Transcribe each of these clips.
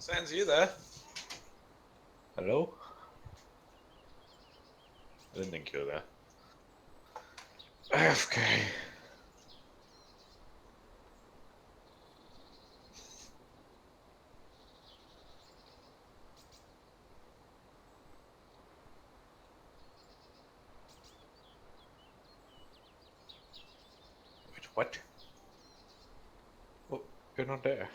Sans, you there? Hello? I didn't think you were there. AFK. Wait, what? Oh, you're not there.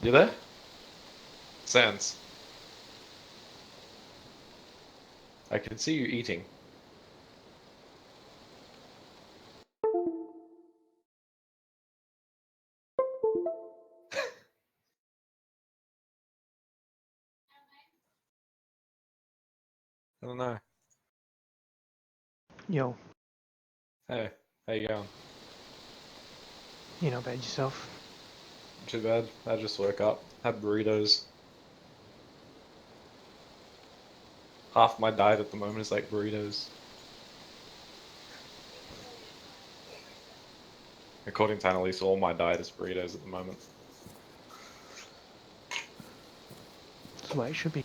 You there? Sans. I can see you eating. I don't know. Yo, Hey, how you going? you know about yourself. Too bad. I just woke up. Had burritos. Half my diet at the moment is like burritos. According to Annalise, all my diet is burritos at the moment. That's the way it should be.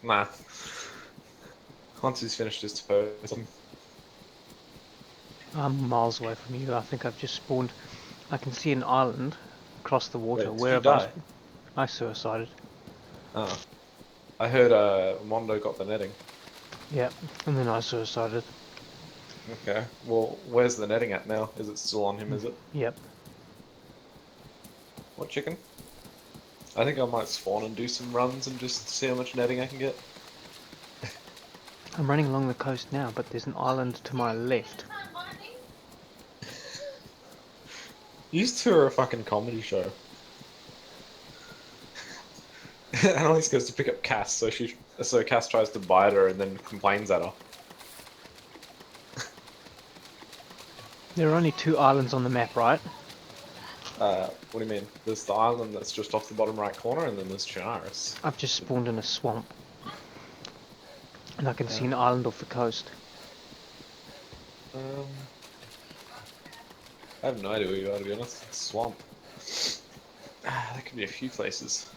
Nah. Once he's finished his toast. I'm miles away from you. I think I've just spawned. I can see an island across the water. Wait, did Where you have I? die? I suicided. Oh. I heard Mondo got the netting. Yep, and then I suicided. Okay. Well, where's the netting at now? Is it still on him, is it? Yep. What chicken? I think I might spawn and do some runs and just see how much netting I can get. I'm running along the coast now, but there's an island to my left. You two are a fucking comedy show. Annalise goes to pick up Cass, so Cass tries to bite her and then complains at her. There are only 2 islands on the map, right? What do you mean? There's the island that's just off the bottom right corner, and then there's Chinaris. I've just spawned in a swamp. And I can see Yeah. an island off the coast. I have no idea where you are, to be honest. Swamp. There could be a few places.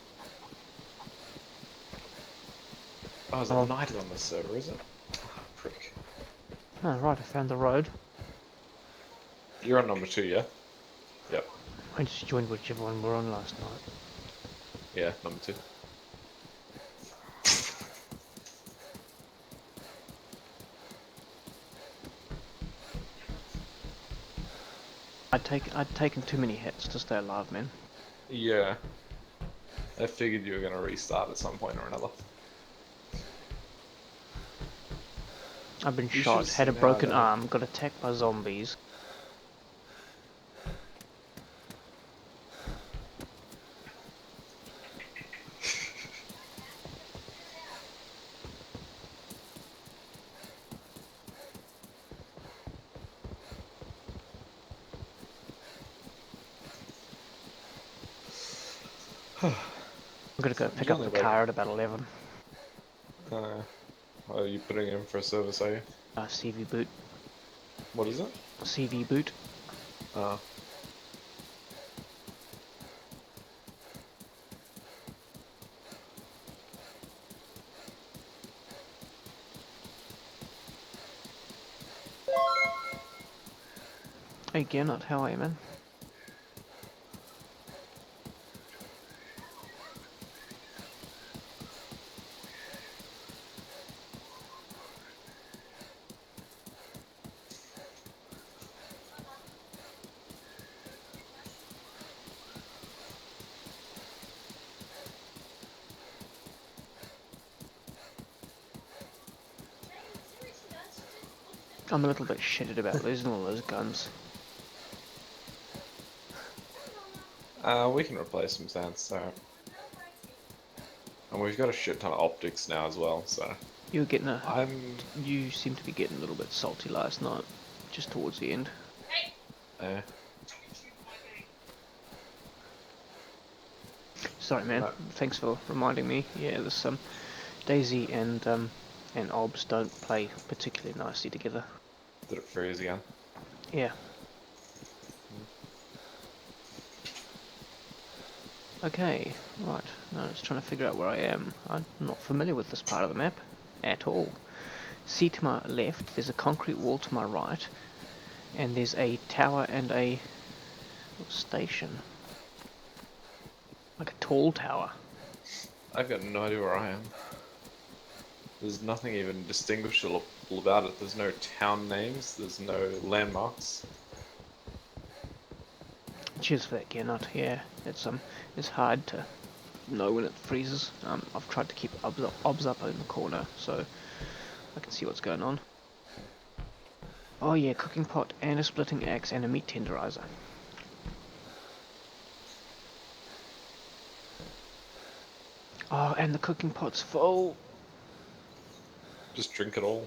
Oh, is it night on this server, is it? Oh, prick. Oh, right, I found the road. You're on number 2, yeah? Yep. I just joined whichever one we were on last night. Yeah, number 2. I'd taken too many hits to stay alive, man. Yeah. I figured you were going to restart at some point or another. I've been You shot, should've had a seen broken how arm, got attacked by zombies. I'm gonna go pick up the car at about 11. Are you putting in for a service, are you? CV boot. What is it? CV boot. Uh, Hey Gernot, how are you, man? I'm a little bit shitted about losing all those guns. we can replace some sounds, so... And we've got a shit ton of optics now as well, so... You were getting You seem to be getting a little bit salty last night, just towards the end. Eh. Sorry, man. No. Thanks for reminding me. Yeah, there's some DayZ and OBS don't play particularly nicely together. Did it freeze again? Yeah. Okay, right. Now I'm just trying to figure out where I am. I'm not familiar with this part of the map at all. See to my left, there's a concrete wall to my right, and there's a tower and a station. Like a tall tower. I've got no idea where I am. There's nothing even distinguishable about it. There's no town names, there's no landmarks. Cheers for that, gear nut. Yeah, it's hard to know when it freezes. I've tried to keep obs up in the corner so I can see what's going on. Oh yeah, cooking pot and a splitting axe and a meat tenderizer. Oh, and the cooking pot's full. Just drink it all.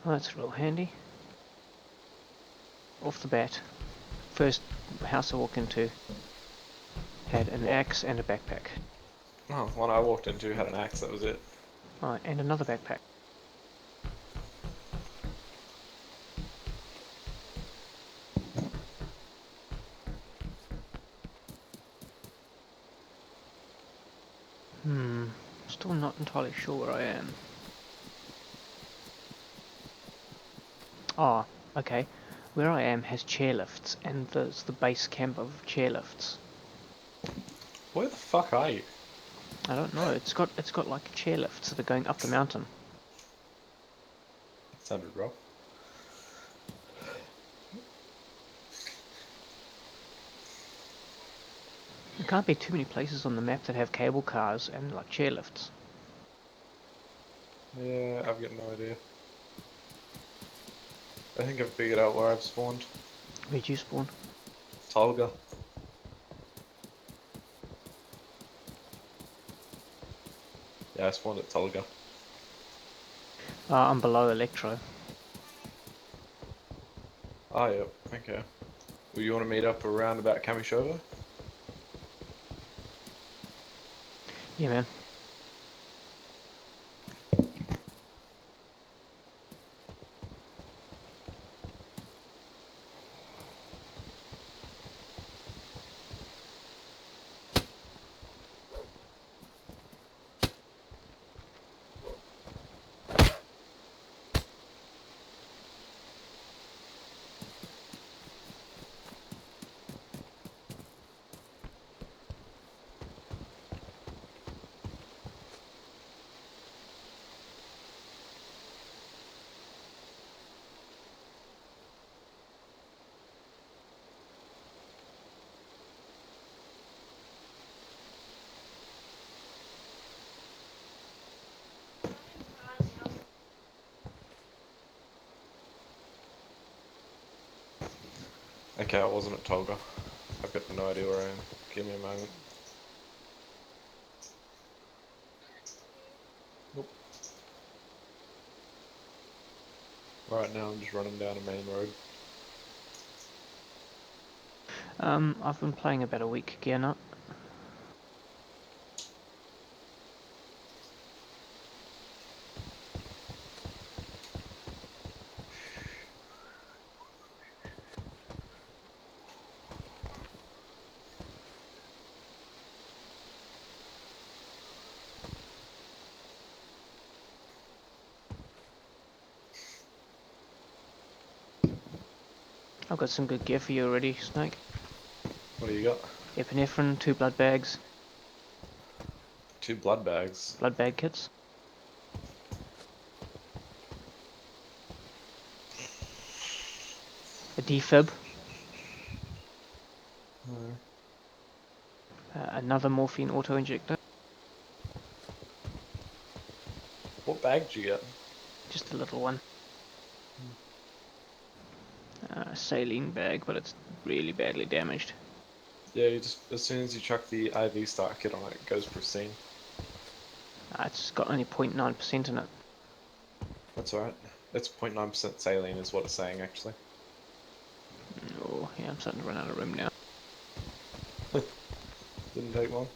Oh, that's real handy. Off the bat, first house I walked into had an axe and a backpack. Oh, one I walked into had an axe, that was it. Oh, and another backpack. Still not entirely sure where I am. Oh, okay. Where I am has chairlifts, and there's the base camp of chairlifts. Where the fuck are you? I don't know. It's got like chairlifts that are going up the mountain. Sounded rough. There can't be too many places on the map that have cable cars and like chairlifts. Yeah, I've got no idea. I think I've figured out where I've spawned. Where'd you spawn? Tolga. Yeah, I spawned at Tolga. I'm below Electro. Oh, yeah, okay. Well, you want to meet up around about Kamishova? Yeah, man. Okay, I wasn't at Tolga. I've got no idea where I am. Give me a moment. Nope. Right now I'm just running down a main road. I've been playing about a week, gear nut. I've got some good gear for you already, Snake. What do you got? Epinephrine, 2 blood bags, 2 blood bags. blood bag kits. A defib. Another morphine auto-injector. What bag did you get? Just a little one. Saline bag, but it's really badly damaged. Yeah, you just as soon as you chuck the IV start kit on it, it goes pristine. It's got only 0.9% in it. That's alright. It's 0.9% saline is what it's saying, actually. Oh, yeah, I'm starting to run out of room now. Didn't take long.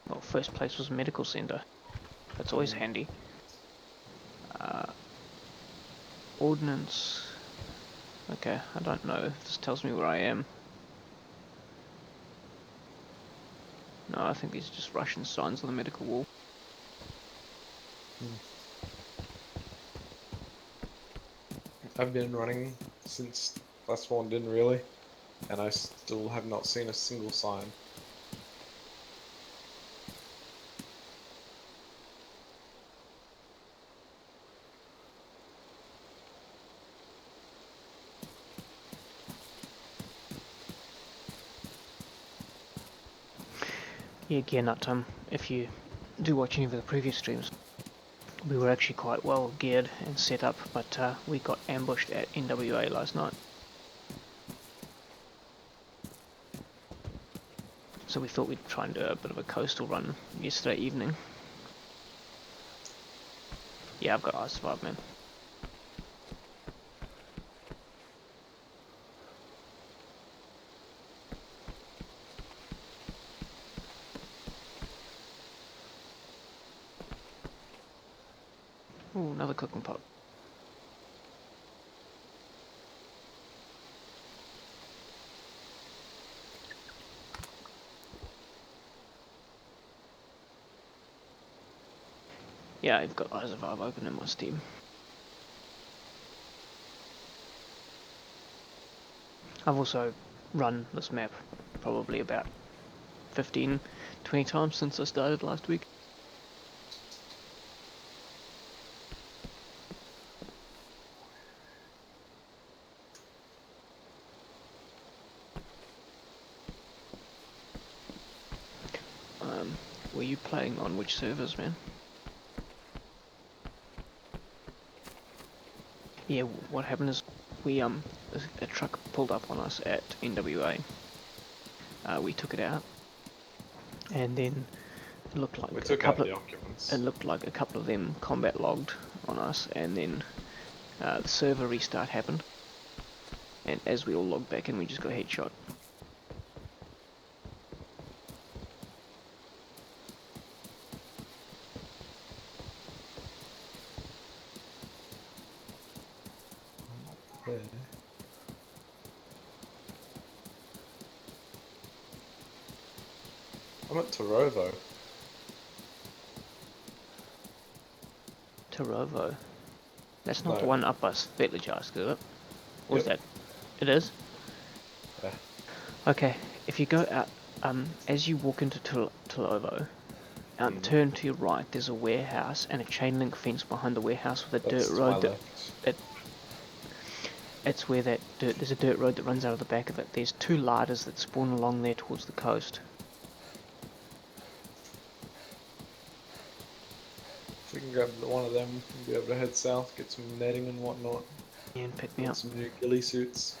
Well, first place was medical centre. That's always handy. Ordnance. Okay, I don't know if this tells me where I am. No, I think these are just Russian signs on the medical wall. I've been running since last one, didn't really, and I still have not seen a single sign. Yeah, gear nut, if you do watch any of the previous streams, we were actually quite well geared and set up, but we got ambushed at NWA last night. So we thought we'd try and do a bit of a coastal run yesterday evening. Yeah, I've got I Survive, man. Ooh, another cooking pot. Yeah, I've got I Survive open in my Steam. I've also run this map probably about 15, 20 times since I started last week. Were you playing on which servers, man? Yeah, what happened is we a truck pulled up on us at NWA. We took it out, and then it looked like We took out the occupants. It looked like a couple of them combat logged on us, and then the server restart happened, and as we all logged back in, we just got headshot. Yeah. I'm at Torovo. Torovo. That's not No. the one up by Svetlijarsk, is it? Or is Yep. that? It is? Yeah. Okay, if you go out, as you walk into Torovo, turn to your right, there's a warehouse and a chain link fence behind the warehouse with a That's dirt to my road left. it's where there's a dirt road that runs out of the back of it. There's two larders that spawn along there towards the coast. If we can grab one of them and be able to head south, get some netting and whatnot. And pick me Get up. some new ghillie suits.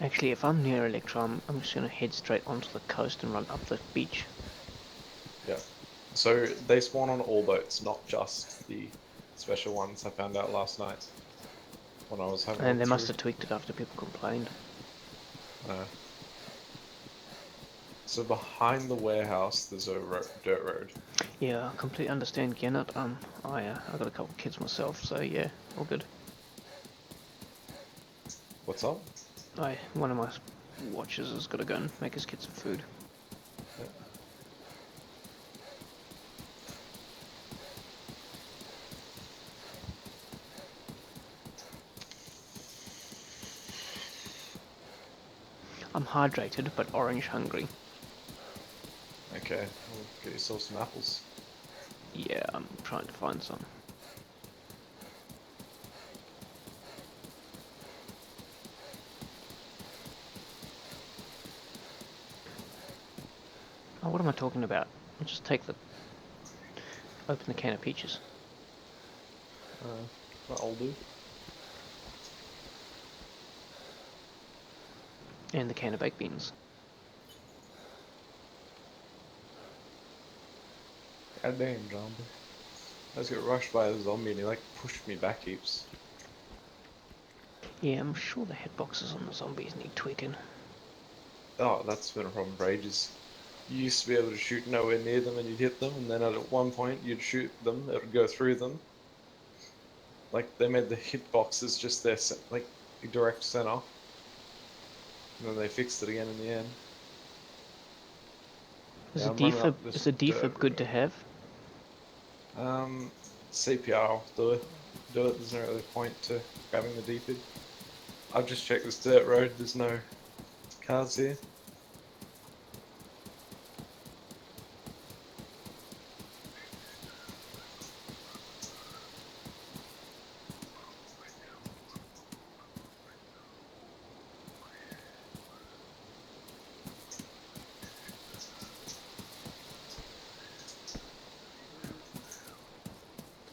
Actually, if I'm near Electro, I'm just going to head straight onto the coast and run up the beach. Yeah. So they spawn on all boats, not just the special ones I found out last night when I was having a And they look must through. have tweaked it after people complained. So behind the warehouse, there's a dirt road. Yeah, I completely understand, Gennett. I got a couple of kids myself, so yeah, all good. What's up? One of my watchers has got to go and make his kids some food. Yeah. I'm hydrated, but orange hungry. Okay, we'll get yourself some apples. Yeah, I'm trying to find some. Oh, what am I talking about? I'll just open the can of peaches. That'll do. And the can of baked beans. God damn, zombie. I just got rushed by a zombie and he like pushed me back heaps. Yeah, I'm sure the hitboxes on the zombies need tweaking. Oh, that's been a problem for ages. You used to be able to shoot nowhere near them and you'd hit them, and then at one point you'd shoot them, it would go through them. Like they made the hitboxes just their like direct center, and then they fixed it again in the end. Is Yeah, a I'm running defib up this is a defib dirt good to road. have? CPR will do it. There's no really point to grabbing the defib. I've just checked this dirt road. There's no cars here.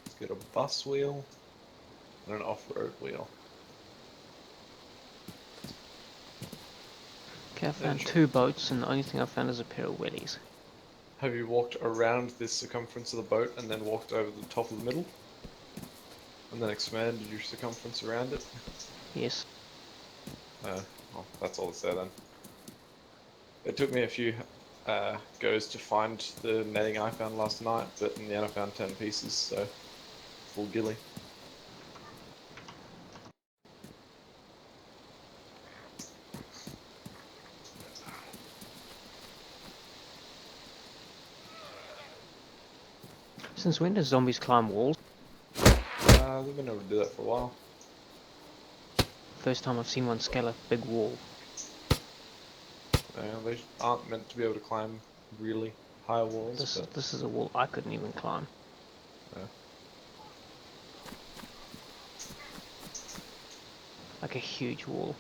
Let's get a bus wheel and an off-road wheel. Okay, I found 2 boats and the only thing I found is a pair of wellies. Have you walked around this circumference of the boat and then walked over the top of the middle? And then expanded your circumference around it? Yes. Well, that's all that's there then. It took me a few goes to find the netting I found last night, but in the end I found 10 pieces, so full gilly. Since when do zombies climb walls? They've been able to do that for a while. First time I've seen one scale a big wall. They aren't meant to be able to climb really high walls, but... This is a wall I couldn't even climb. Yeah. Like a huge wall.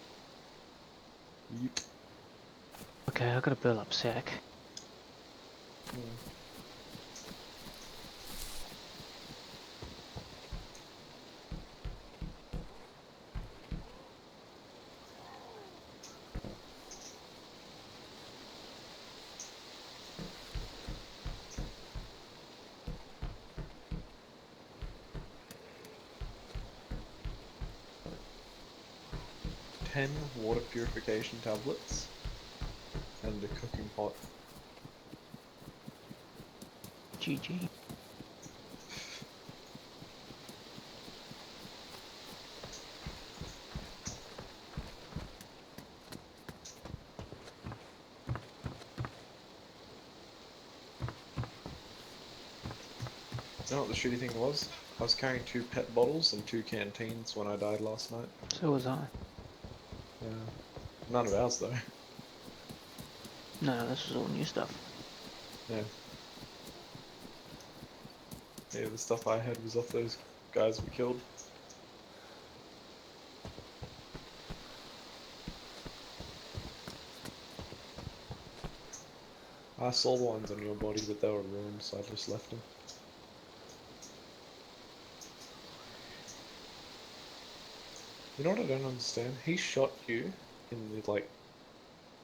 Yep. Okay, I got a burlap sack. Hmm. Ten water purification tablets and a cooking pot. GG. You know what the shitty thing was? I was carrying 2 pet bottles and 2 canteens when I died last night. So was I. Yeah. None of ours though. No, this was all new stuff. Yeah. Yeah, the stuff I had was off those guys we killed. I saw the ones on your body, but they were ruined, so I just left them. You know what I don't understand? He shot you in the, like...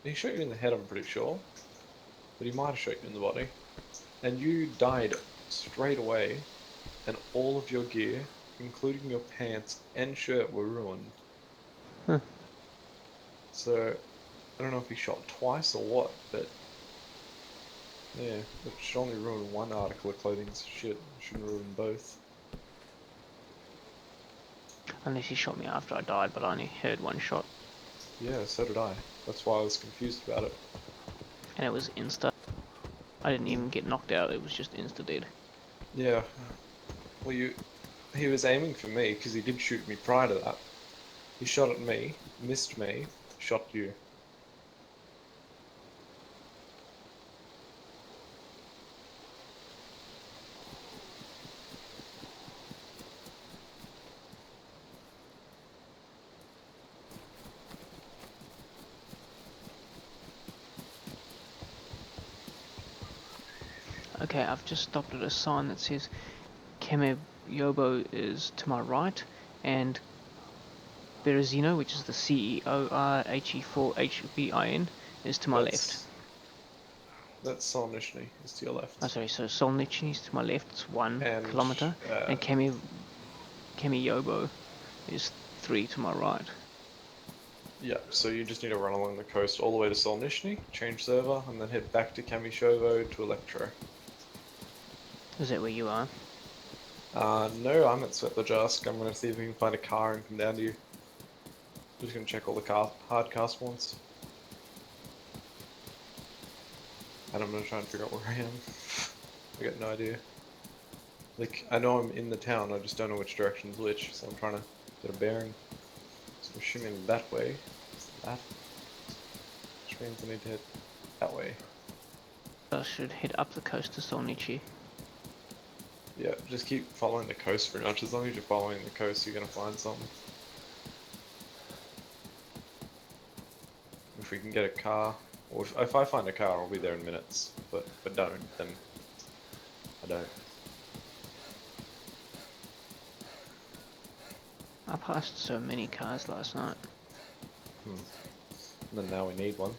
He shot you in the head, I'm pretty sure. But he might have shot you in the body. And you died straight away, and all of your gear, including your pants and shirt, were ruined. Huh. So, I don't know if he shot twice or what, but... Yeah, it should only ruin one article of clothing, so shit, it shouldn't ruin both. Unless he shot me after I died, but I only heard one shot. Yeah, so did I. That's why I was confused about it. And it was insta. I didn't even get knocked out, it was just insta dead. Yeah. Well, he was aiming for me, because he did shoot me prior to that. He shot at me, missed me, shot you. Okay, I've just stopped at a sign that says Yobo is to my right, and Berezino, which is the CEORHE4HBIN, is to my left. That's Solnishny, is to your left. Oh, sorry, so Solnichny is to my left, it's 1 And kilometer, and Kemiyobo is 3 to my right. yeah, so you just need to run along the coast all the way to Solnishny, change server, and then head back to Kamishovo to Electro. Is that where you are? No, I'm at Svetlojarsk. I'm gonna see if we can find a car and come down to you. Just gonna check all the hard car spawns. And I'm gonna try and figure out where I am. I got no idea. Like, I know I'm in the town, I just don't know which direction's which, so I'm trying to get a bearing. So I'm assuming that way. That. Which means I need to head that way. I should head up the coast to Solnichi. Yeah, just keep following the coast pretty much. As long as you're following the coast, you're gonna find something. If we can get a car, or if I find a car, I'll be there in minutes. But if I don't, then I don't. I passed so many cars last night. And then now we need one.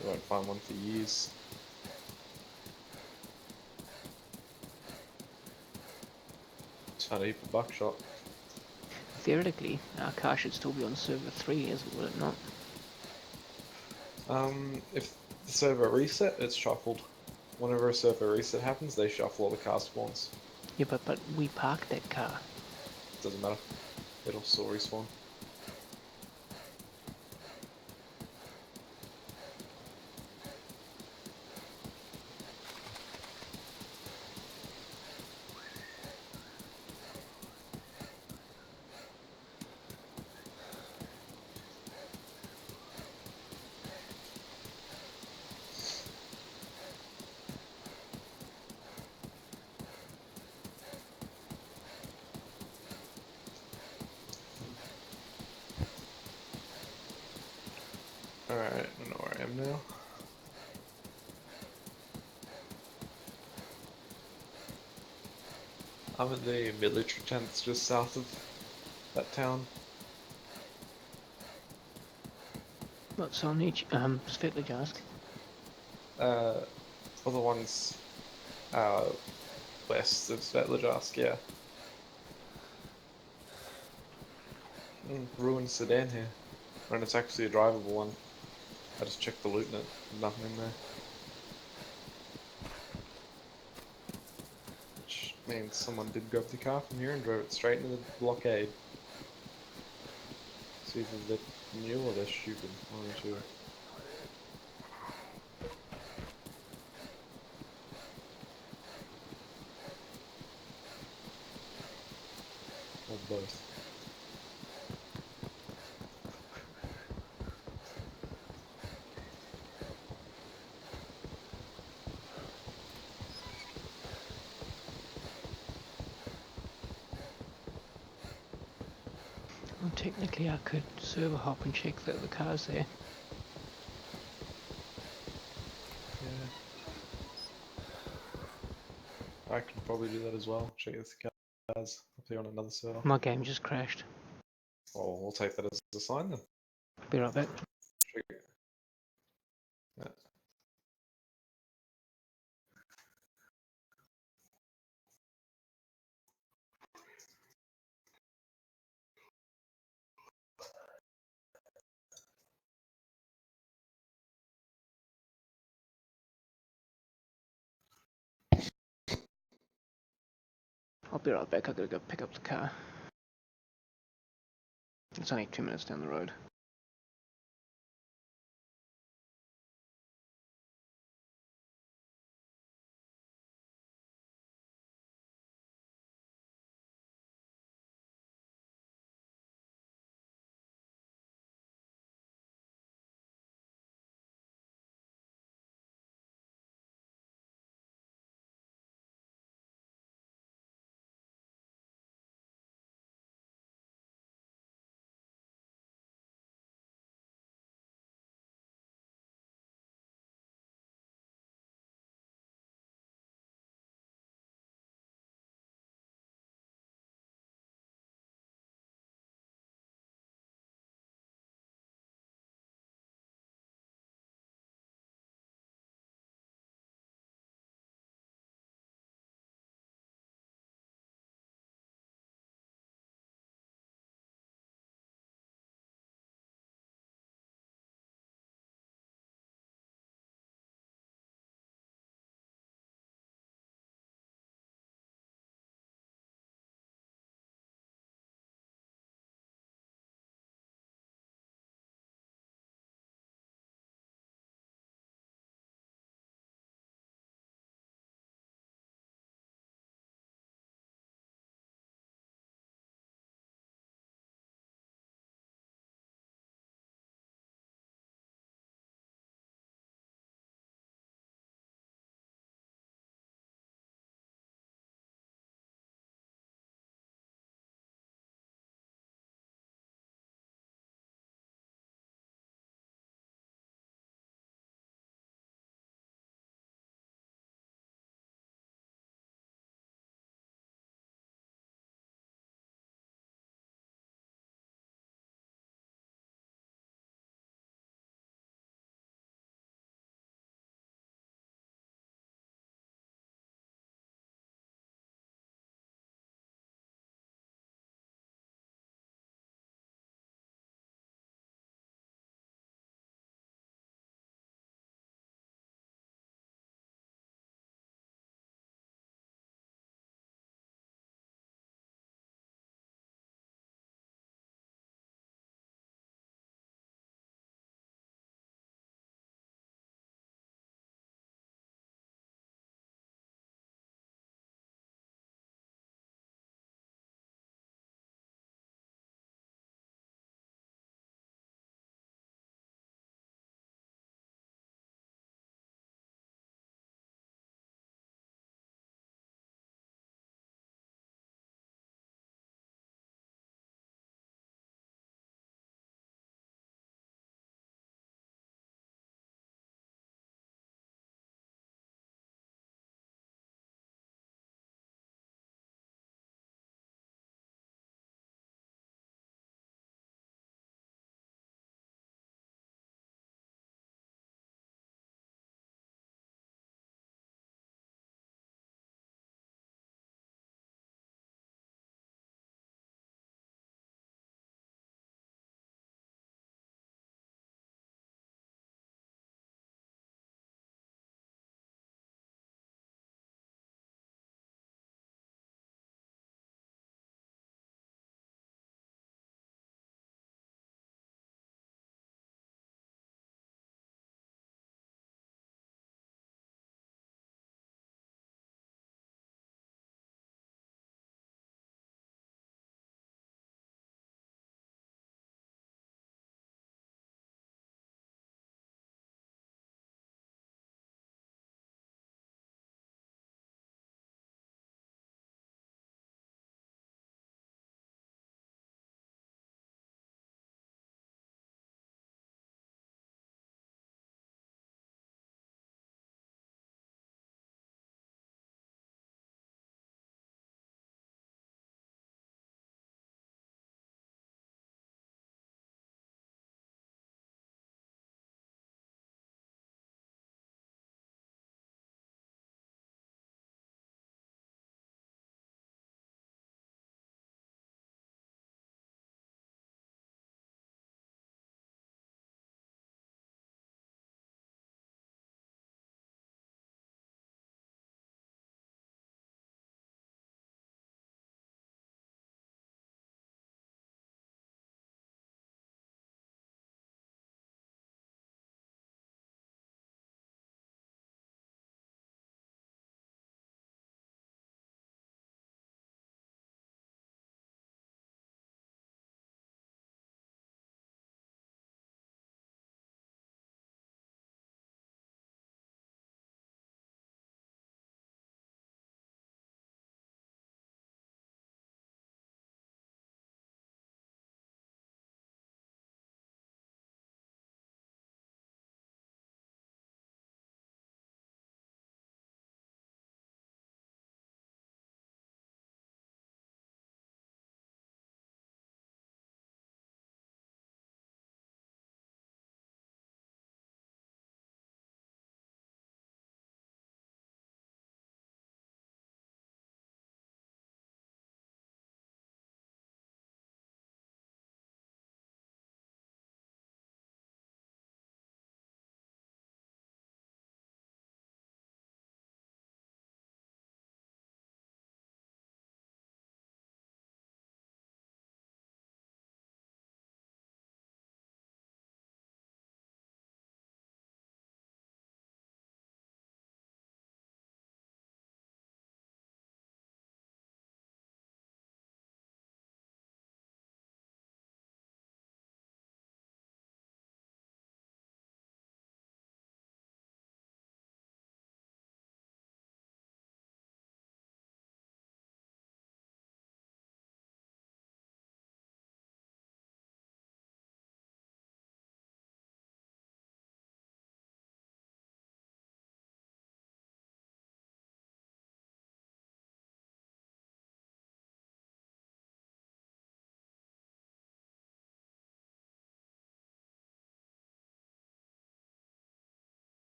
We won't find one for years. Just found a heap of buckshot. Theoretically, our car should still be on server 3, would it not? If the server reset, it's shuffled. Whenever a server reset happens, they shuffle all the car spawns. Yeah, but we parked that car. Doesn't matter. It'll still respawn. Alright, I don't know where I am now. I'm at the military tents just south of that town. What, Solnichi? Svetlojarsk. Other ones west of Svetlojarsk, yeah. Ruined sedan here. And it's actually a drivable one. I just checked the loot and nothing in there. Which means someone did grab the car from here and drove it straight into the blockade. It's either they're new or they're stupid, one or two. Or both. Well, technically I could server hop and check that the car's there. Yeah. I could probably do that as well. Check if the car's up there on another server. My game just crashed. Oh, we'll take that as a sign then. Be right back. Check it. Yeah. I'll be right back, I gotta go pick up the car. It's only 2 minutes down the road.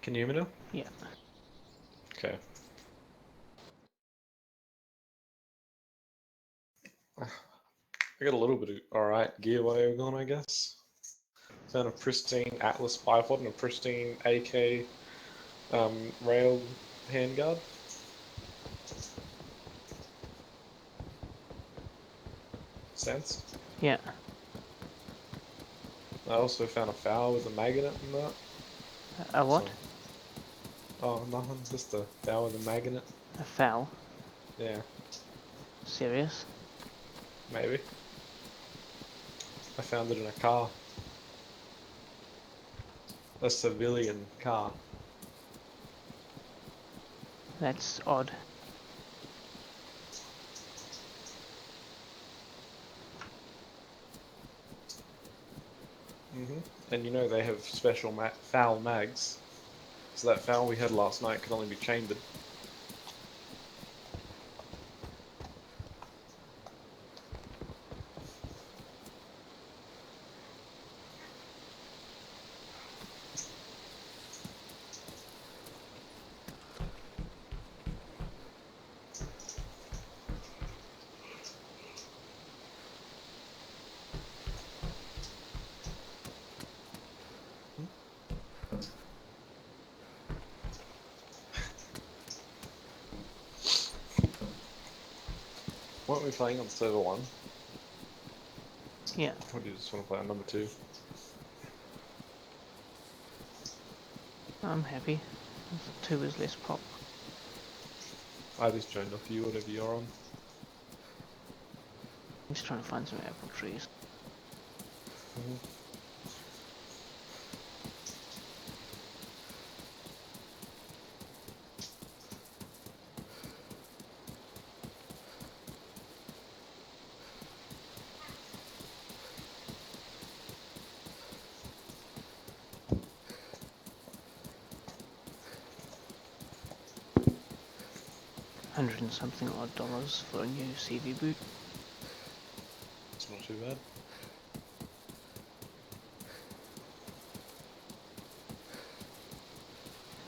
Can you hear me now? Yeah. Okay. I got a little bit of alright gear way on, I guess. Found a pristine Atlas bipod and a pristine AK rail handguard. Sense. Yeah. I also found a FAL with a magnet in that. A what? So, oh, nothing. Just a FAL with a magnet. A foul. Yeah, Serious? maybe. I found it in a car. A civilian car. That's odd. And you know they have special FAL mags. So that FAL we had last night could only be chambered. Weren't we playing on server 1? Yeah. Or do you just want to play on number 2? I'm happy. 2 is less pop. I just joined off you, whatever you're on. I'm just trying to find some apple trees. Mm-hmm. 100 and something odd dollars for a new CV boot. It's not too bad.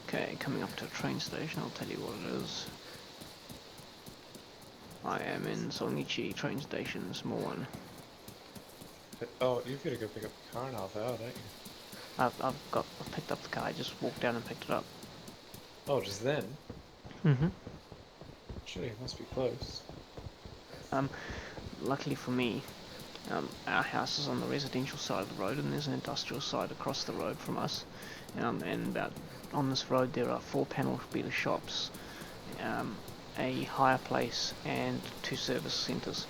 Okay, coming up to a train station, I'll tell you what it is. I am in Solnichi train station, small one. Oh, you've got to go pick up the car in half hour, don't you? I've picked up the car, I just walked down and picked it up. Oh, just then? Mm-hmm. Surely it must be close. Luckily for me, our house is on the residential side of the road, and there's an industrial side across the road from us. And about on this road there are 4 panel beater shops, a hire place, and 2 service centres.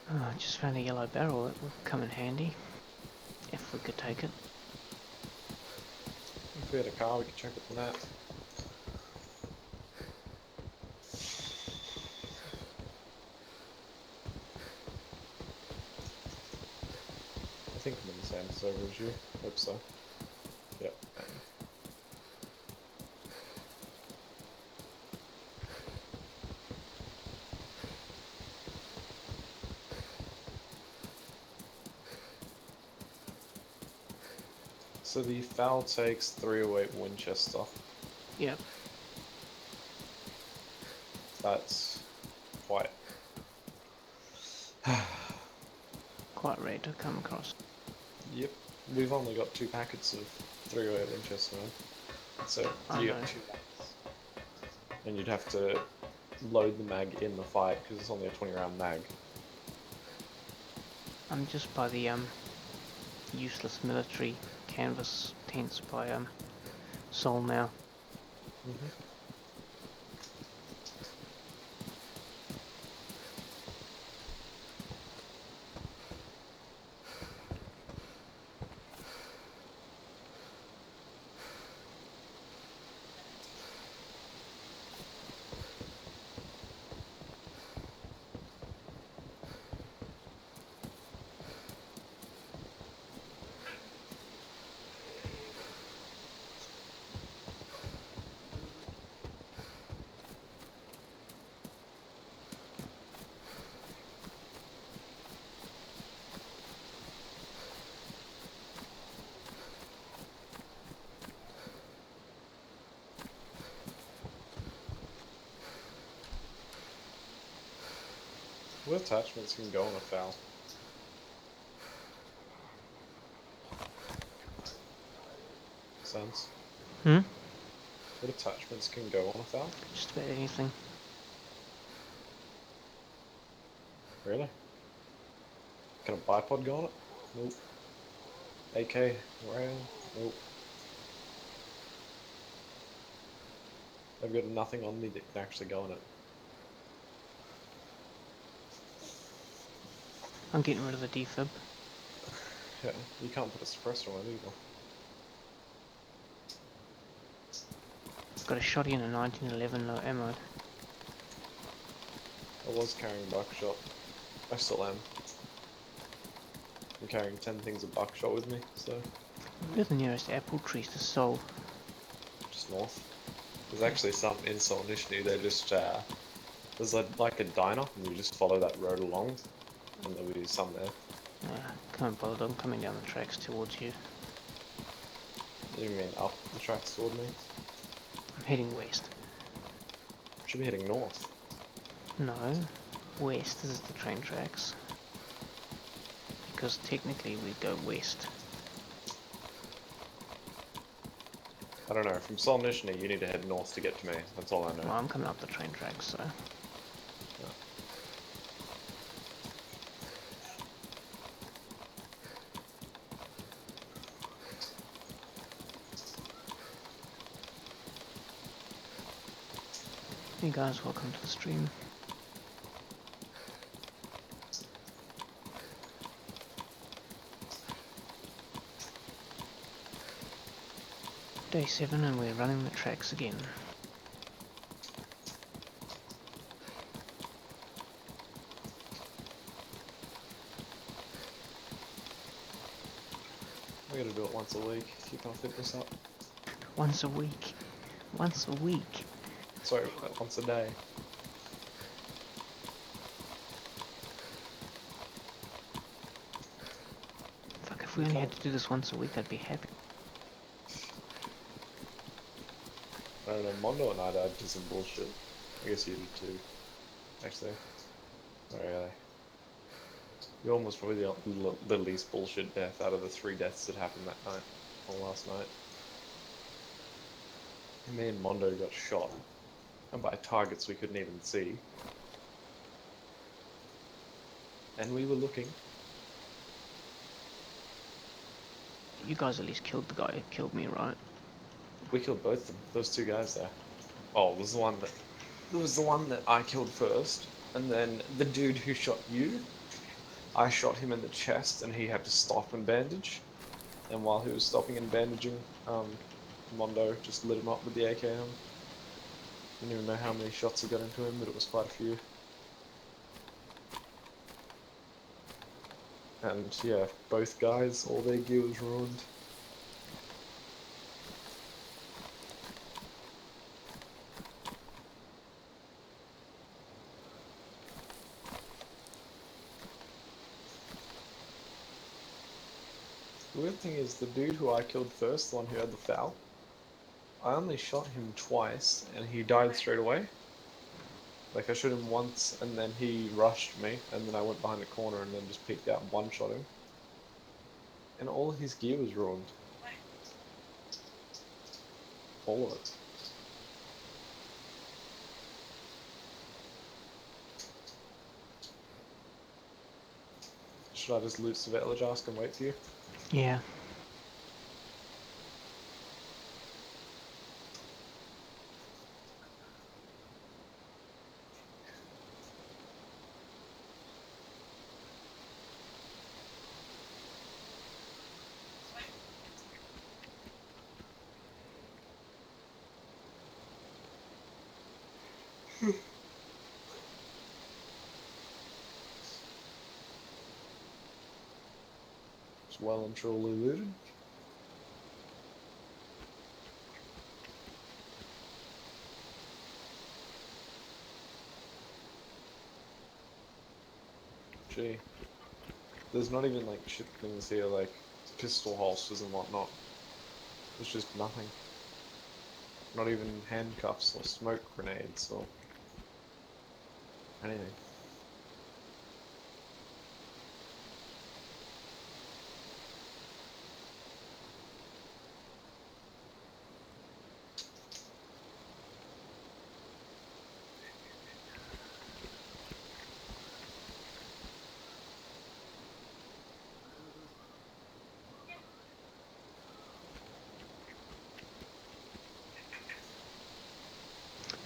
Oh, I just found a yellow barrel that would come in handy, if we could take it. If we had a car, we could check it on that. I think I'm in the same server as you. Hope so. Yep. So the FAL takes 308 Winchester. Yep. That's quite... Quite rare to come across. Yep. We've only got 2 packets of 308 Winchester. So I you know. get 2 mags, and you'd have to load the mag in the fight because it's only a 20-round mag. I'm just by the useless military canvas tents by Seoul now. Mm-hmm. What attachments can go on a FAL? Sense. Hmm? What attachments can go on a FAL? Just about anything. Really? Can a bipod go on it? Nope. AK rail? Nope. I've got nothing on me that can actually go on it. I'm getting rid of the defib. Yeah, you can't put a suppressor on it either. Got a shotty and a 1911 no ammo. I was carrying buckshot. I still am. I'm carrying 10 things of buckshot with me, so Where the nearest apple trees to Seoul? just north. There's actually some in Solnishny, they just, there's like a diner, and you just follow that road along, and there'll be some there. Can't bother, I'm coming down the tracks towards you. You mean up the tracks toward me? I'm heading west. Should be heading north. No, west is the train tracks. Because technically we go west. I don't know, from Solnishny you need to head north to get to me, that's all I know. Well, I'm coming up the train tracks, so... Yeah. Hey guys, welcome to the stream. Day 7 and we're running the tracks again. We gotta do it once a week, keep our fitness up. Once a week. Once a week. Sorry, once a day. Fuck, if we only had to do this once a week, I'd be happy. I don't know, Mondo and I died to some bullshit. I guess you did too, actually. Not really. Yours was probably the least bullshit death out of the 3 deaths that happened that night, or last night. Me and Mondo got shot, and by targets we couldn't even see. And we were looking. You guys at least killed the guy who killed me, right? We killed both of them, those 2 guys there. Oh, it was the one that I killed first, and then the dude who shot you, I shot him in the chest and he had to stop and bandage. And while he was stopping and bandaging, Mondo just lit him up with the AKM. Didn't even know how many shots he got into him, but it was quite a few. And yeah, both guys, all their gear was ruined. The weird thing is, the dude who I killed first, the one who had the foul, I only shot him twice, and he died straight away. Like, I shot him once, and then he rushed me, and then I went behind the corner and then just peeked out and one-shot him. And all his gear was ruined. All of it. Should I just loot the village, ask and wait for you? Yeah. It's well and truly looted. Gee. There's not even like shit things here like pistol holsters and whatnot. There's just nothing. Not even handcuffs or smoke grenades or anything.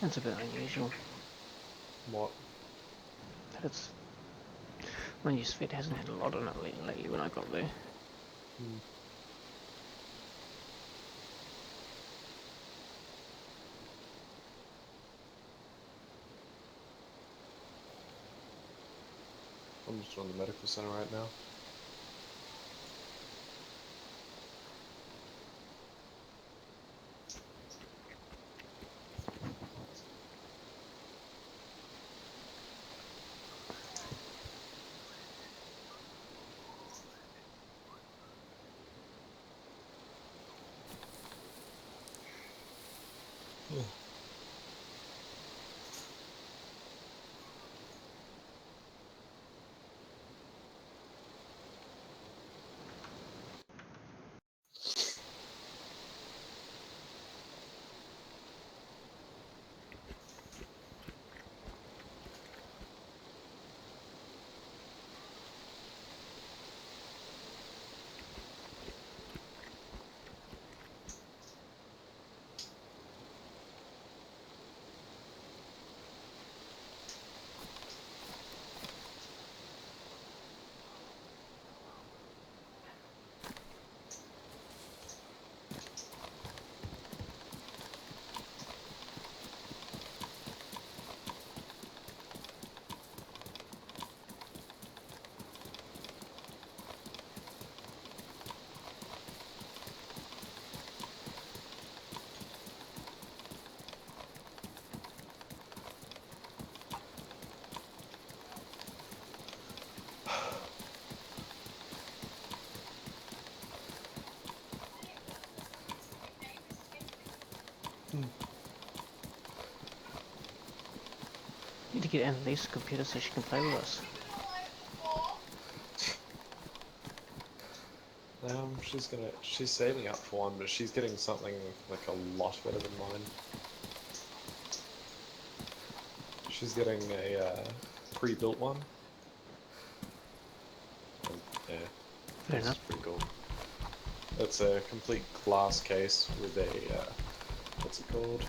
That's a bit unusual. What? But it's... My new Svet hasn't had a lot on it lately when I got there. I'm just on the medical center right now. Need to get Annalise a computer so she can play with us. She's saving up for one, but she's getting something like a lot better than mine. She's getting a pre-built one. And, yeah, Fair that's enough. pretty cool. That's a complete glass case with a what's it called?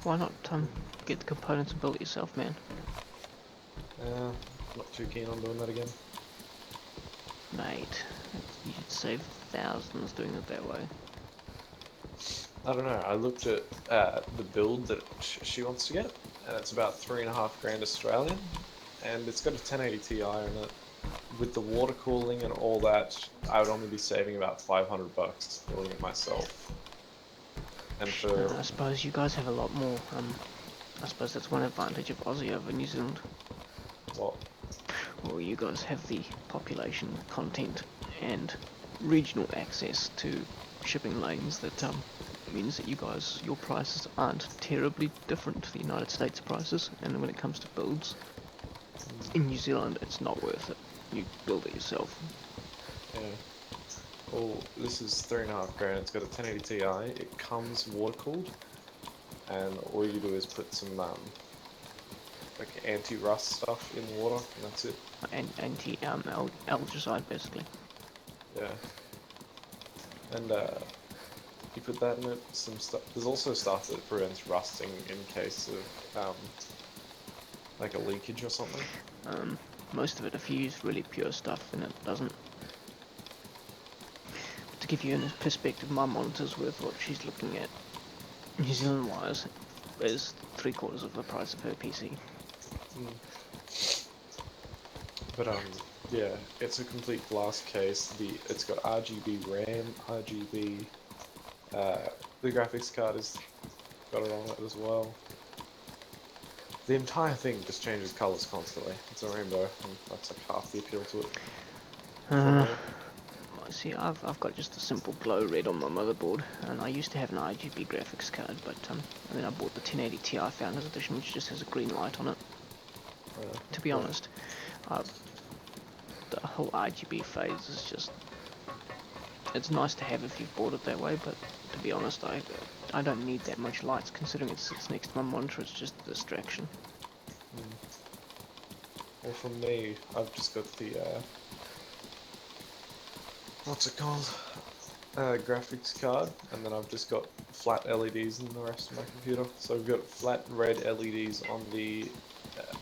Why not get the components and build it yourself, man? Not too keen on doing that again. Mate, you should save thousands doing it that way. I don't know. I looked at the build that she wants to get, and it's about $3.5 Australian, and it's got a 1080 Ti in it. With the water cooling and all that, I would only be saving about $500 building it myself. And for I suppose you guys have a lot more. I suppose that's one advantage of Aussie over New Zealand. what? Well, you guys have the population, content, and regional access to shipping lanes that means that your prices aren't terribly different to the United States prices. And when it comes to builds, in New Zealand, it's not worth it. You build it yourself. Yeah. Oh, this is 3.5 grand. It's got a 1080 Ti. It comes water cooled, and all you do is put some like anti-rust stuff in the water, and that's it. And algicide basically. Yeah, and you put that in it. Some stuff. There's also stuff that prevents rusting in case of like a leakage or something. Most of it, if you use really pure stuff, then it doesn't. To give you a perspective, my monitor's worth what she's looking at New Zealand wise is 3/4 of the price of her PC. But yeah, it's a complete glass case. It's got RGB RAM, RGB. The graphics card has got it on it as well. The entire thing just changes colors constantly. It's a rainbow, and that's like half the appeal to it. For me. See, I've got just a simple glow red on my motherboard, and I used to have an RGB graphics card, but and then I bought the 1080 Ti Founders Edition, which just has a green light on it. To be honest, the whole RGB phase is just, it's nice to have if you've bought it that way, but to be honest, I don't need that much lights, considering it sits next to my monitor. It's just a distraction. Well, for me, I've just got the what's it called? Graphics card, and then I've just got flat LEDs in the rest of my computer. So I've got flat red LEDs on the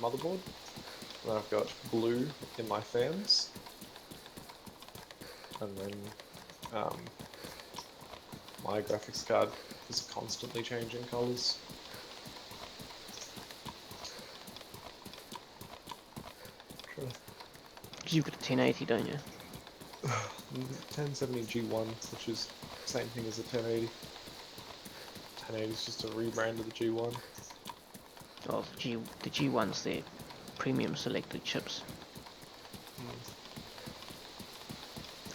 motherboard, and then I've got blue in my fans, and then my graphics card is constantly changing colors. Because you've got a 1080, don't you? 1070 G1, which is the same thing as the 1080. 1080 is just a rebrand of the G1. Well, the G1's their premium selected chips.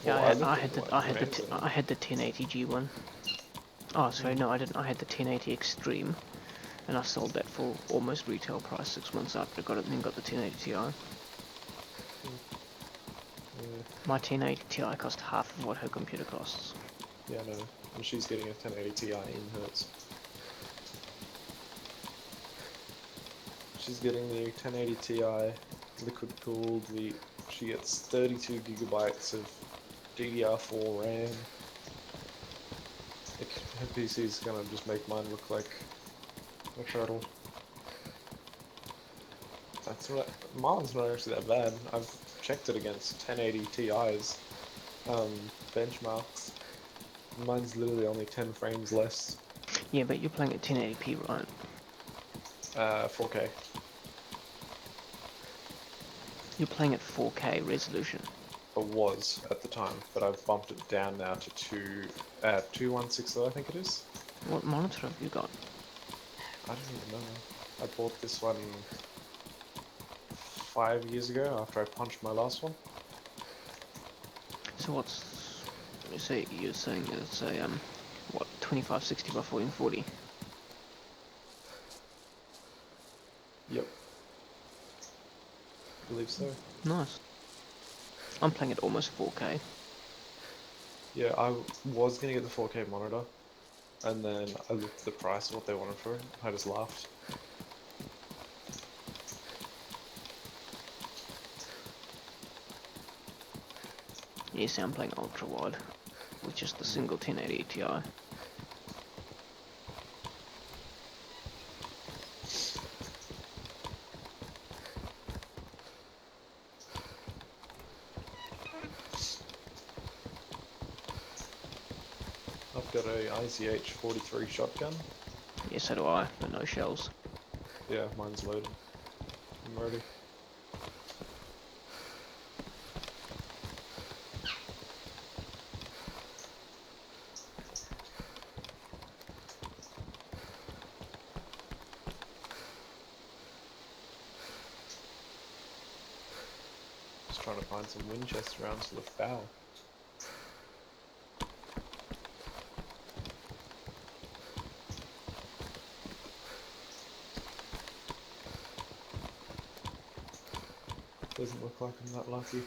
Well, Yeah, I had the 1080 G1. Oh, sorry, no, I didn't. I had the 1080 Extreme, and I sold that for almost retail price 6 months after I got it, and then got the 1080 Ti. My 1080 Ti cost half of what her computer costs. Yeah, no, and she's getting a 1080 Ti in hers. She's getting the 1080 Ti liquid cooled. She gets 32 gigabytes of DDR4 RAM. Her PC's gonna just make mine look like a turtle. Mine's not actually that bad. I've checked it against 1080 Ti's benchmarks. Mine's literally only 10 frames less. Yeah, but you're playing at 1080p, right? 4K. You're playing at 4K resolution. It was at the time, but I've bumped it down now to 216, I think it is. What monitor have you got? I don't even know. I bought this one 5 years ago after I punched my last one. So you're saying it's a what, 2560 by 1440? Yep. I believe so. Nice. I'm playing at almost 4K. Yeah, I was gonna get the 4K monitor, and then I looked at the price of what they wanted for it. I just laughed. Yes, I'm playing ultra wide with just the single 1080 Ti. I've got a ICH 43 shotgun. Yes, so do I, but no shells. Yeah, mine's loaded. I'm ready. Just trying to find some Winchester rounds for the foul. Doesn't look like I'm that lucky.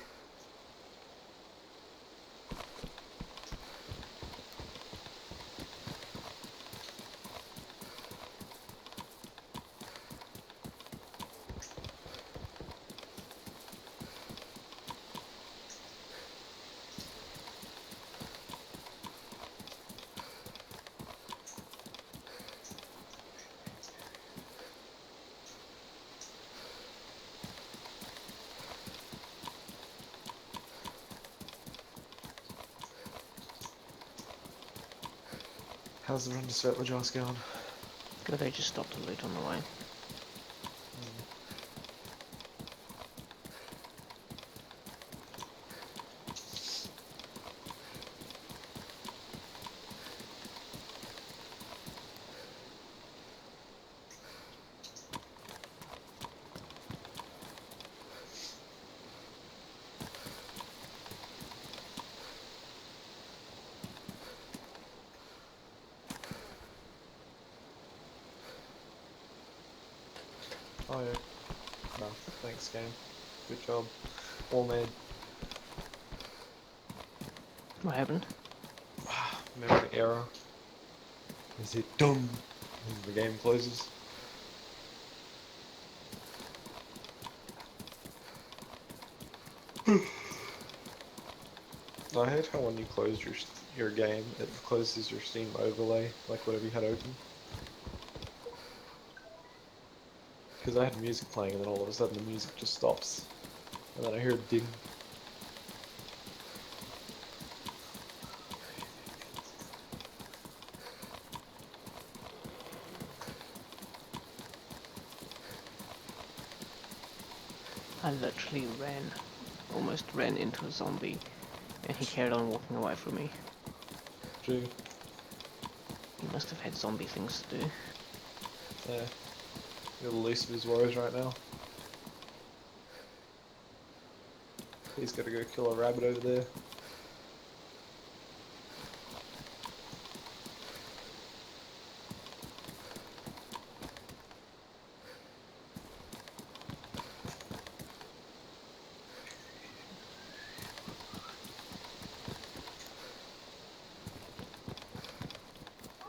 How's the run to Svetlajarsk going? Good, they just stopped to loot on the way. Oh yeah. No, thanks game. Good job. All made. What happened? Memory error. Is it done? As the game closes. I hate how when you close your game, it closes your Steam overlay, like whatever you had open. Because I had music playing and then all of a sudden the music just stops. And then I hear it ding. I literally almost ran into a zombie, and he carried on walking away from me. Gee. He must have had zombie things to do. Yeah. You're the least of his worries right now. He's gotta go kill a rabbit over there.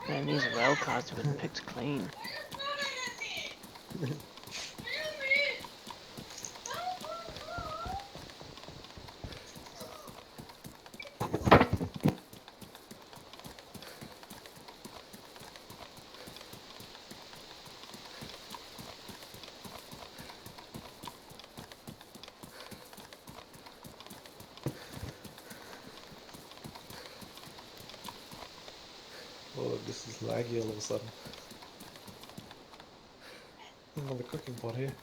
Man, these rail cars have been picked clean. Oh, this is laggy all of a sudden. Another cooking pot here.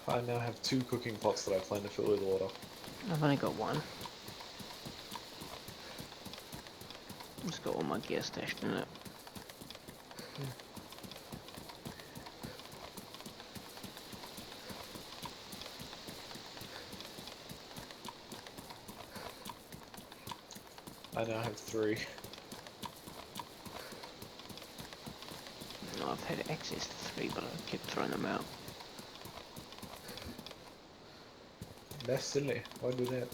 I now have 2 cooking pots that I plan to fill with water. I've only got one. Just got all my gear stashed in it. I now have 3. No, I've had access to 3, but I kept throwing them out. That's silly. Why do that?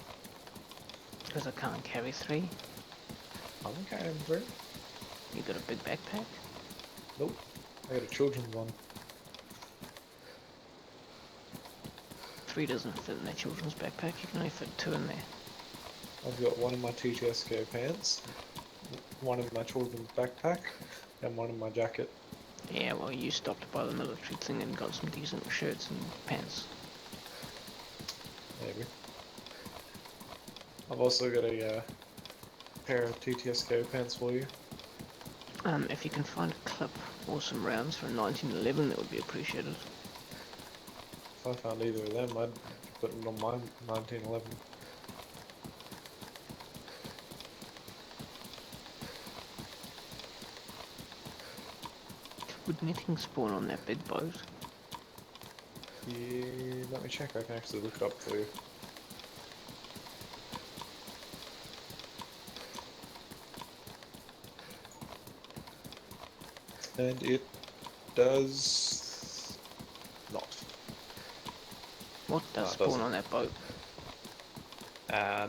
Because I can't carry 3. I'm carrying 3. You got a big backpack? Nope. I got a children's one. 3 doesn't fit in their children's backpack, you can only fit 2 in there. I've got one in my TTSCO pants, one in my children's backpack, and one in my jacket. Yeah, well, you stopped by the military thing and got some decent shirts and pants. Maybe. I've also got a pair of TTSCO pants for you. If you can find a clip or some rounds for a 1911, that would be appreciated. If I found either of them, I'd put it on my 1911. Would netting spawn on that big boat? Yeah, let me check. I can actually look it up for you. And it does not. What does No, it spawn doesn't. on that boat?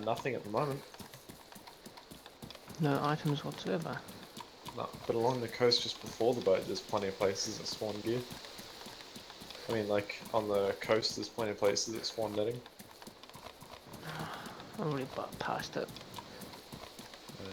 Nothing at the moment. No items whatsoever. No, but along the coast just before the boat, there's plenty of places that spawn gear. I mean, like, on the coast, there's plenty of places that spawn netting. I already passed it. Yeah.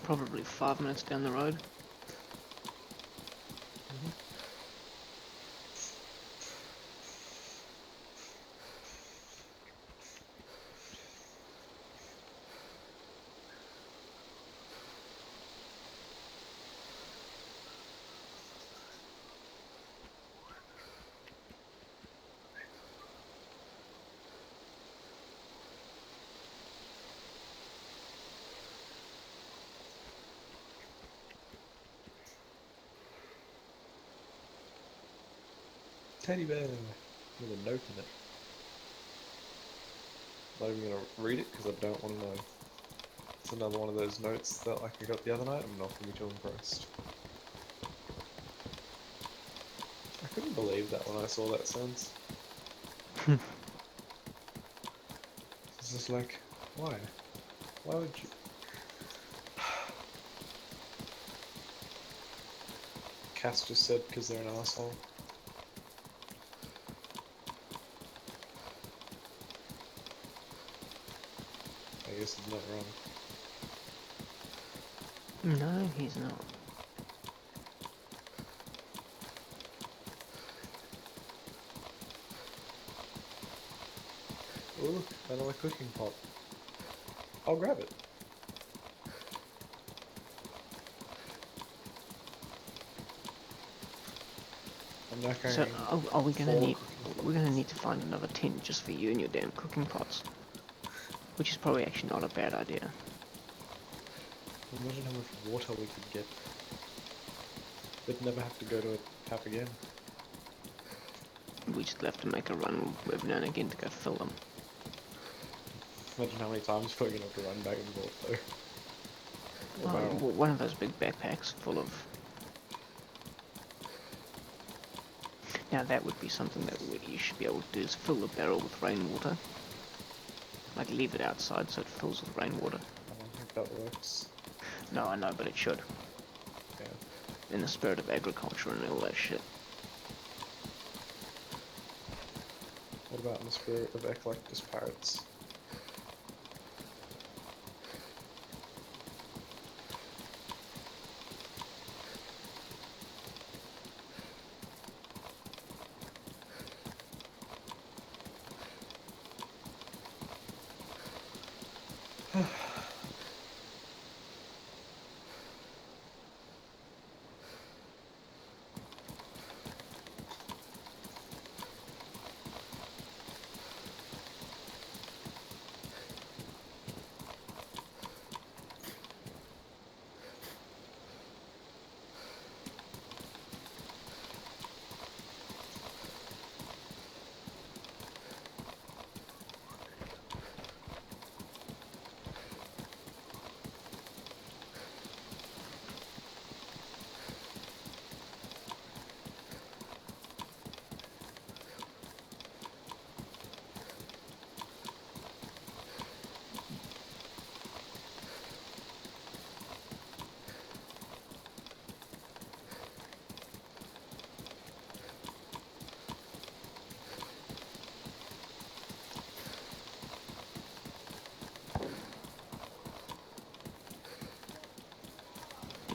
Probably 5 minutes down the road. Teddy bear with a note in it. Not even gonna read it because I don't want to know. It's another one of those notes that like I got the other night. I'm not gonna be too impressed. I couldn't believe that when I saw that sentence. It's just like, why? Why would you? Cass just said because they're an asshole. I guess he's not wrong. No, he's not. Oh look, another cooking pot. I'll grab it. I'm not going. So, are we gonna four need? cooking We're gonna need to find another tent just for you and your damn cooking pots. Which is probably actually not a bad idea. Imagine how much water we could get. We'd never have to go to a tap again. We just have to make a run every now and again to go fill them. Imagine how many times we're gonna have to run back and forth though. One of those big backpacks full of... Now that would be something that you should be able to do, is fill the barrel with rainwater. Like leave it outside so it fills with rainwater. I don't think that works. No, I know, but it should. Yeah. In the spirit of agriculture and all that shit. What about in the spirit of eclectus pirates?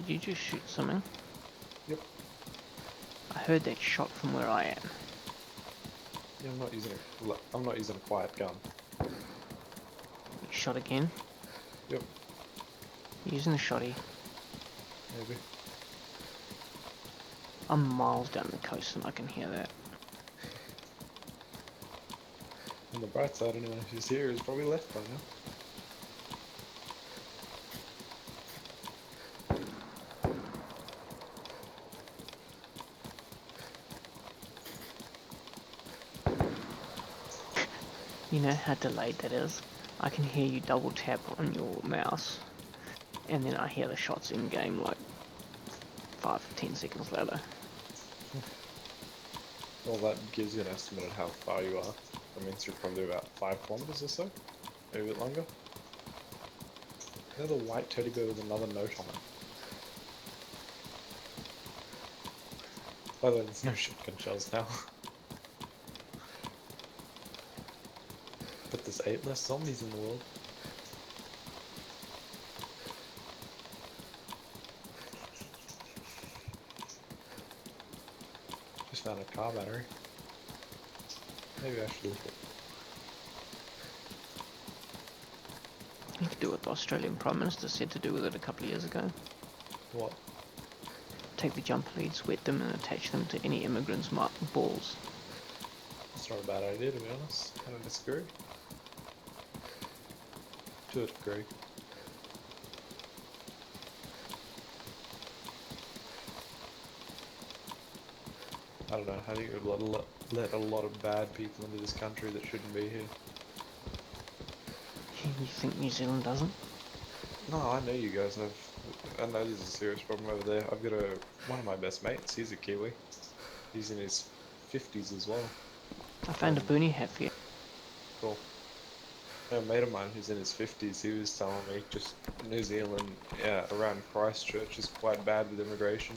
Did you just shoot something? Yep. I heard that shot from where I am. Yeah, I'm not using a quiet gun. You shot again? Yep. Using the shotty. Maybe. I'm miles down the coast and I can hear that. On the bright side, anyone who's here is probably left by now. You know how delayed that is? I can hear you double tap on your mouse, and then I hear the shots in game like 5-10 seconds later. Well, that gives you an estimate of how far you are. That means you're probably about 5 kilometers or so, maybe a bit longer. Another white teddy bear with another note on it. By the way, there's no shotgun shells now. But there's 8 less zombies in the world. Just found a car battery. Maybe I should look it. You could do what the Australian Prime Minister said to do with it a couple of years ago. What? Take the jumper leads, wet them, and attach them to any immigrant's balls. That's not a bad idea, to be honest. I don't disagree. To a degree. I don't know, I think it would let a lot of bad people into this country that shouldn't be here. You think New Zealand doesn't? No, I know you guys have. I know there's a serious problem over there. I've got one of my best mates. He's a Kiwi. He's in his 50s as well. I found a boonie hat for you. Cool. A mate of mine who's in his 50s, he was telling me just New Zealand, yeah, around Christchurch is quite bad with immigration.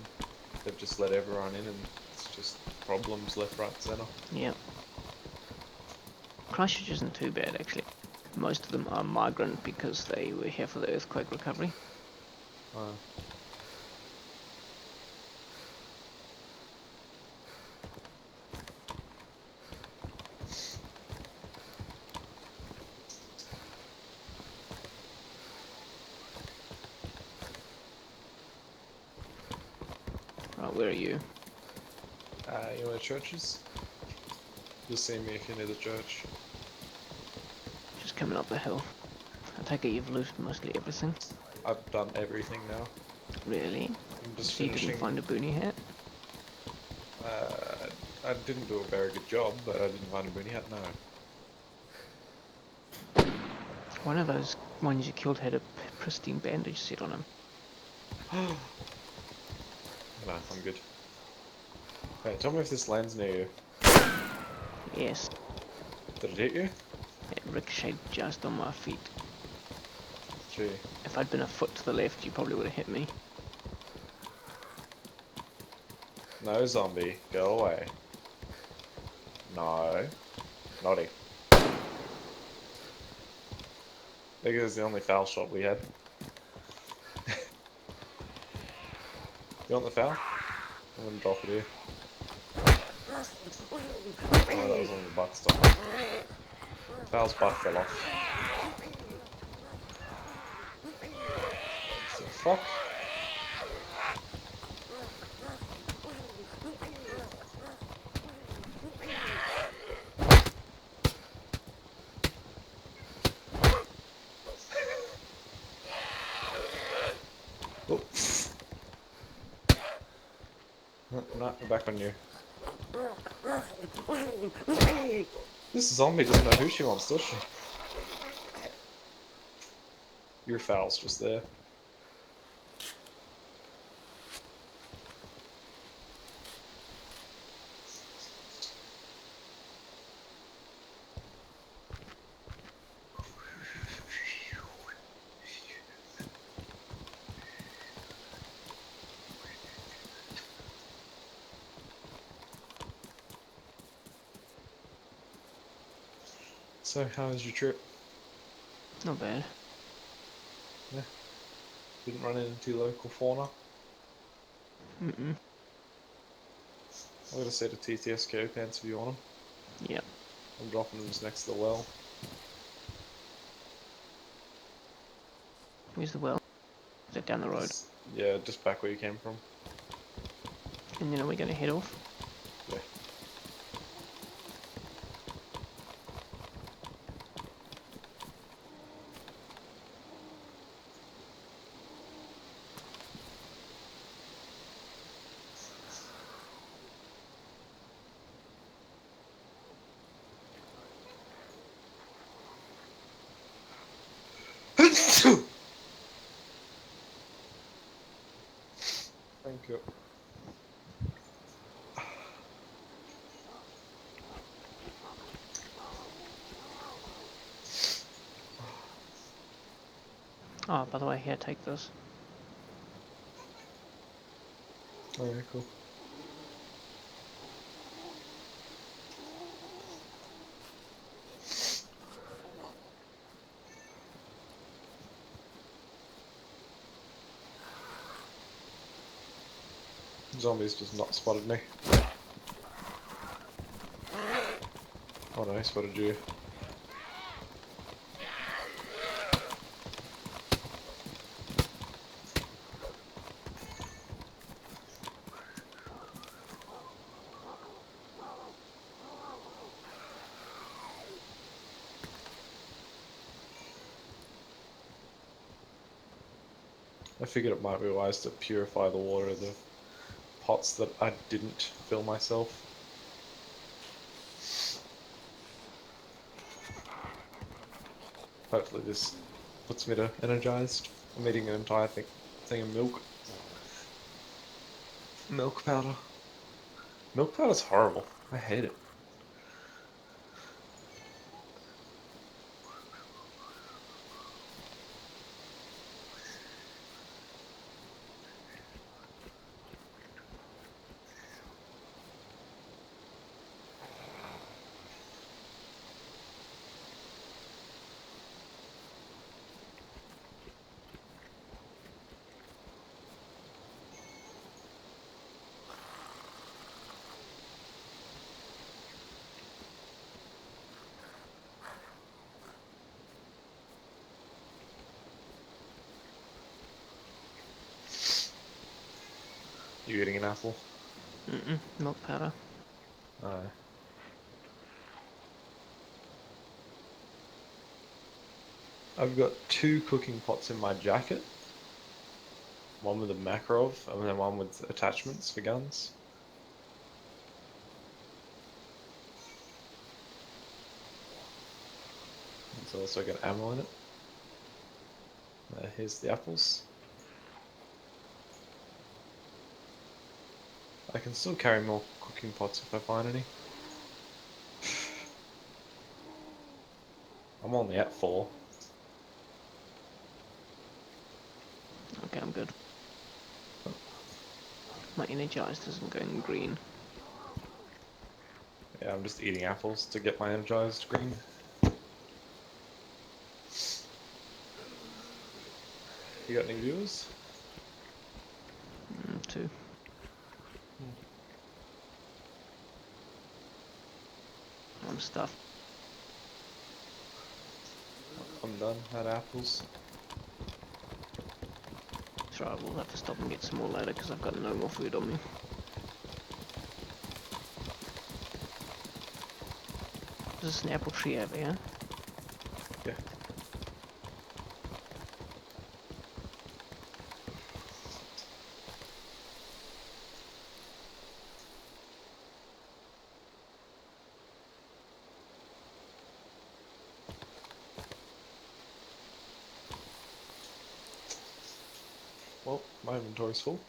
They've just let everyone in and it's just problems left, right, and centre. Yep. Christchurch isn't too bad actually. Most of them are migrant because they were here for the earthquake recovery. Right, where are you? You know where church is? You'll see me if you're near the church. Just coming up the hill. I take it you've looted mostly everything. I've done everything now. Really? I'm just So you finishing. didn't find a boonie hat? I didn't do a very good job, but I didn't find a boonie hat, no. One of those ones you killed had a pristine bandage set on him. No, I'm good. Hey, tell me if this lands near you. Yes, Did it hit you? it ricocheted just on my feet. Gee. If I'd been a foot to the left, you probably would have hit me. No, zombie. Go away. No. Naughty. I think it was the only foul shot we had. You want the foul? I'm gonna drop it here. Oh, that was on the butt stop. Foul's butt fell off. So, fuck. Oh. No, we're back on you. This zombie doesn't know who she wants, does she? Your foul's just there. So, how was your trip? Not bad. Yeah. Didn't run into local fauna? Mm-mm. I got a set of TTSKO pants if you want them. Yep. I'm dropping them just next to the well. Where's the well? Is that down the road? Yeah, just back where you came from. And then are we going to head off? Yeah. Yep. Oh, by the way, here, take this. Oh yeah, cool. Zombies just not spotted me. Oh no, he spotted you. I figured it might be wise to purify the water of the pots that I didn't fill myself. Hopefully this puts me to energized. I'm eating an entire thing of milk. Milk powder. Milk powder's horrible. I hate it. You eating an apple? Milk powder. I've got 2 cooking pots in my jacket. One with a Makarov, and then one with attachments for guns. It's also got ammo in it. Here's the apples. I can still carry more cooking pots if I find any. I'm only at 4. Okay, I'm good. My energized isn't going green. Yeah, I'm just eating apples to get my energized green. You got any viewers? 2. I'm stuffed. I'm done. Had apples. So I will have to stop and get some more later because I've got no more food on me. There's an apple tree over here. Yeah. Well, my inventory's full.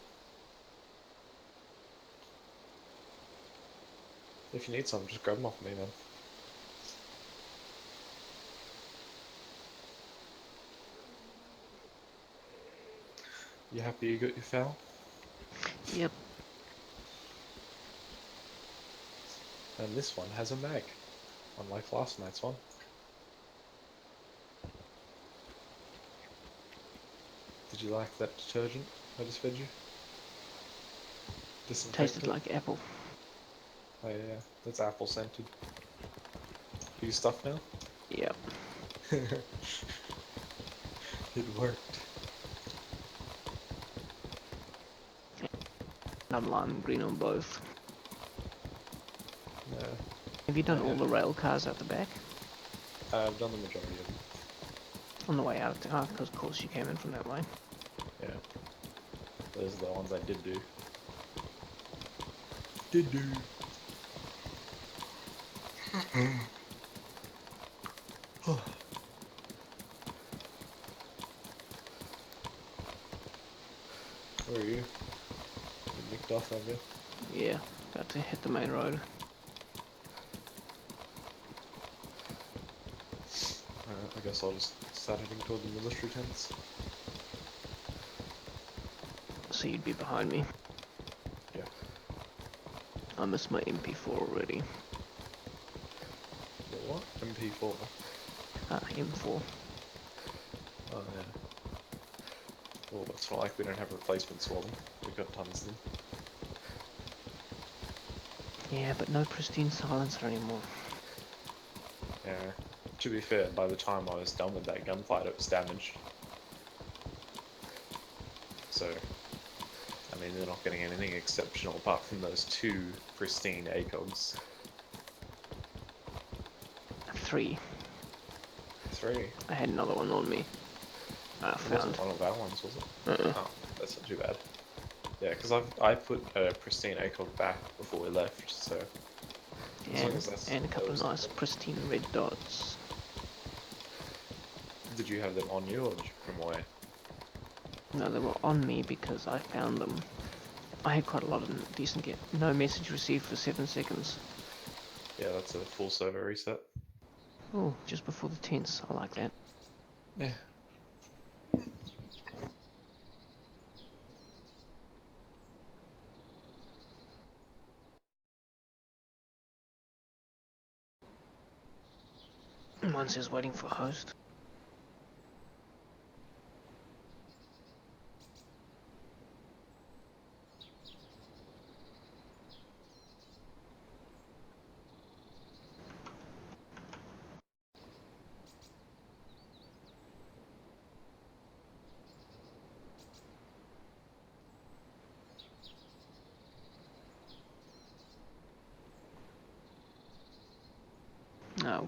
If you need some, just grab them off me, man. You happy you got your foul? Yep. And this one has a mag, unlike last night's one. Did you like that detergent I just fed you? Tasted Disinfectant? like apple. Oh yeah, that's apple scented. Are you stuffed now? Yep. It worked. I'm lime green on both. Yeah. Have you done all the rail cars at the back? I've done the majority of them. On the way out, because of course you came in from that way. Yeah. Those are the ones I did do. Did do. Where are you? off, have you? Yeah, about to hit the main road. I guess I'll just start heading toward the military tents. So you'd be behind me. Yeah. I missed my MP4 already. The what? MP4? M4. Oh, yeah. Well, it's not like we don't have replacements for them. We've got tons of them. Yeah, but no pristine silencer anymore. Yeah. To be fair, by the time I was done with that gunfight, it was damaged. So, I mean, they're not getting anything exceptional apart from those 2 pristine ACOGs. 3. 3. I had another one on me. It Found. wasn't one of our ones, was it? Oh, that's not too bad. Yeah, because I put a pristine ACOG back before we left, so... And a couple of nice pristine red dots. Did you have them on you, or did you put them away? No, they were on me because I found them. I had quite a lot of decent get. No message received for 7 seconds. Yeah, that's a full server reset. Oh, just before the tents. I like that. Yeah. One says waiting for host.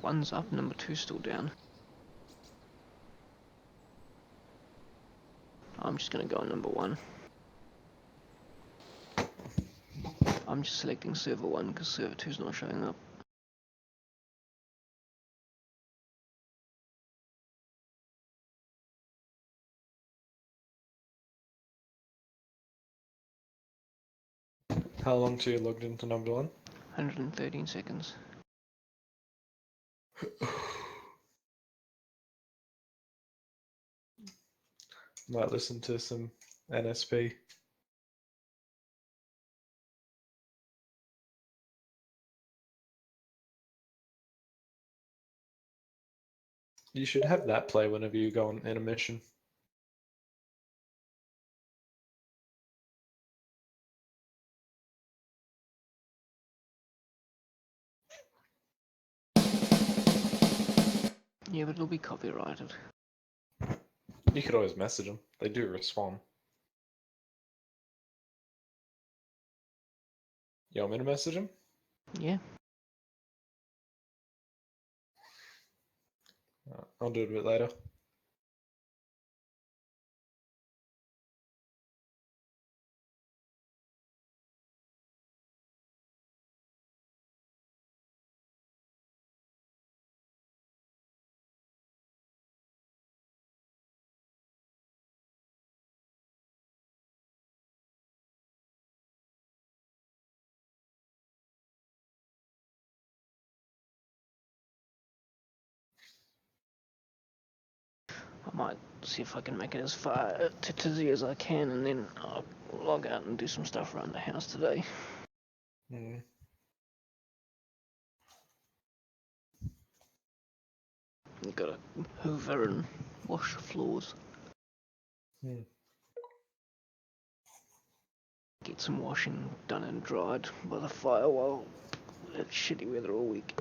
One's up, number 2's still down. I'm just gonna go on number 1. I'm just selecting server 1 because server 2's not showing up. How long till you logged into number 1? 113 seconds. Might listen to some NSP. You should have that play whenever you go on in a mission. Yeah, but it'll be copyrighted. You could always message them. They do respond. You want me to message them? Yeah. I'll do it a bit later. I might see if I can make it as far to Tizzy as I can, and then I'll log out and do some stuff around the house today. Mm. You've got to hoover and wash the floors. Mm. Get some washing done and dried by the fire while it's shitty weather all week.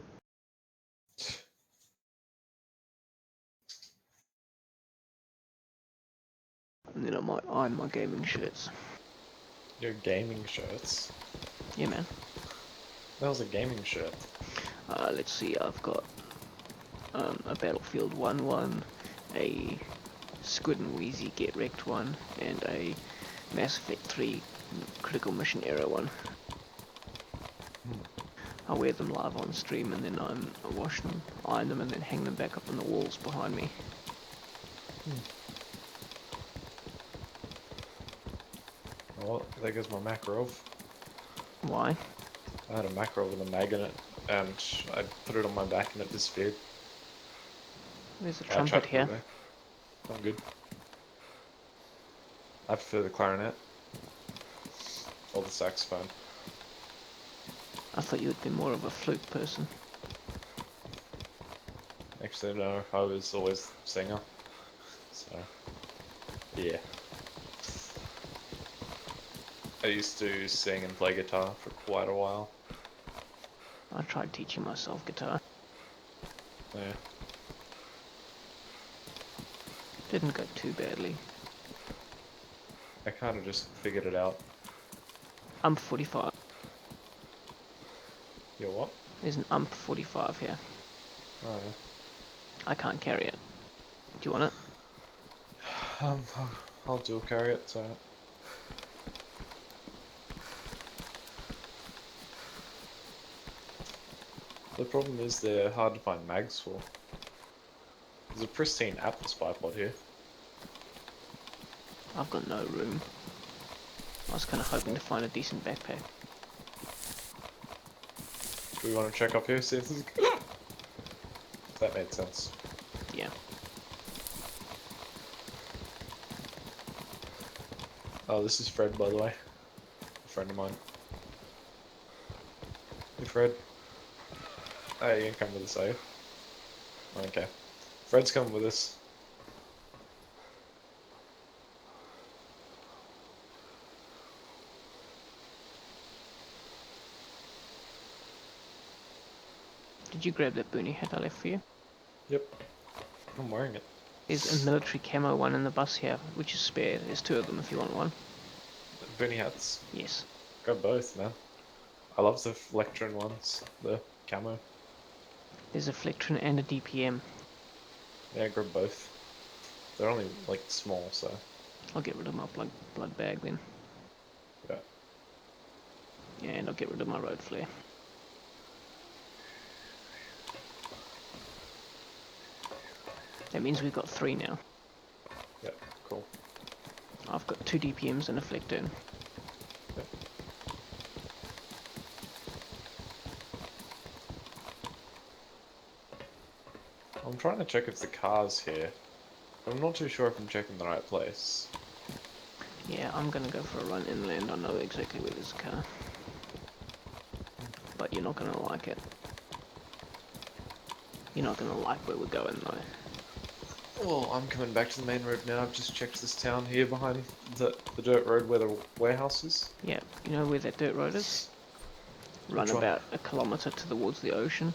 And then I might iron my gaming shirts. Your gaming shirts? Yeah, man. That was a gaming shirt. Let's see, I've got a Battlefield 1 one, a Squid and Wheezy Get Wrecked one, and a Mass Effect 3 Critical Mission Error one. I wear them live on stream, and then I wash them, iron them, and then hang them back up on the walls behind me. Well, there goes my macro. Why? I had a macro with a mag in it, and I put it on my back and it disappeared. There's a I tried trumpet to put it here. back. I'm good. I prefer the clarinet. Or the saxophone. I thought you would be more of a flute person. Actually, no, I was always singer. So, yeah. I used to sing and play guitar for quite a while. I tried teaching myself guitar. Yeah. Didn't go too badly. I kind of just figured it out. Ump 45. You what? There's an ump 45 here. Oh, yeah. I can't carry it. Do you want it? I'll dual carry it, so... The problem is they're hard to find mags for. There's a pristine apple spy pod here. I've got no room. I was kind of hoping to find a decent backpack. Do we want to check up here, see if there's... That made sense. Yeah. Oh, this is Fred, by the way. A friend of mine. Hey, Fred. Hey, you can come with us, are you? Okay. Fred's coming with us. Did you grab that boonie hat I left for you? Yep. I'm wearing it. There's a military camo one in the bus here, which is spare. There's 2 of them if you want one. Beanie hats. Yes. Grab both, man. I love the Flectron ones. The camo. There's a Flectron and a DPM. Yeah, grab both. They're only, like, small, so... I'll get rid of my blood bag then. Yeah. And I'll get rid of my road flare. That means we've got 3 now. Yeah, cool. I've got 2 DPMs and a Flectron. Yep. I'm trying to check if the car's here. I'm not too sure if I'm checking the right place. Yeah, I'm gonna go for a run inland. I know exactly where there's a car. But you're not gonna like it. You're not gonna like where we're going though. Well, I'm coming back to the main road now. I've just checked this town here behind the dirt road where the warehouse is. Yeah, you know where that dirt road is? Run Which one? about a kilometre towards the ocean.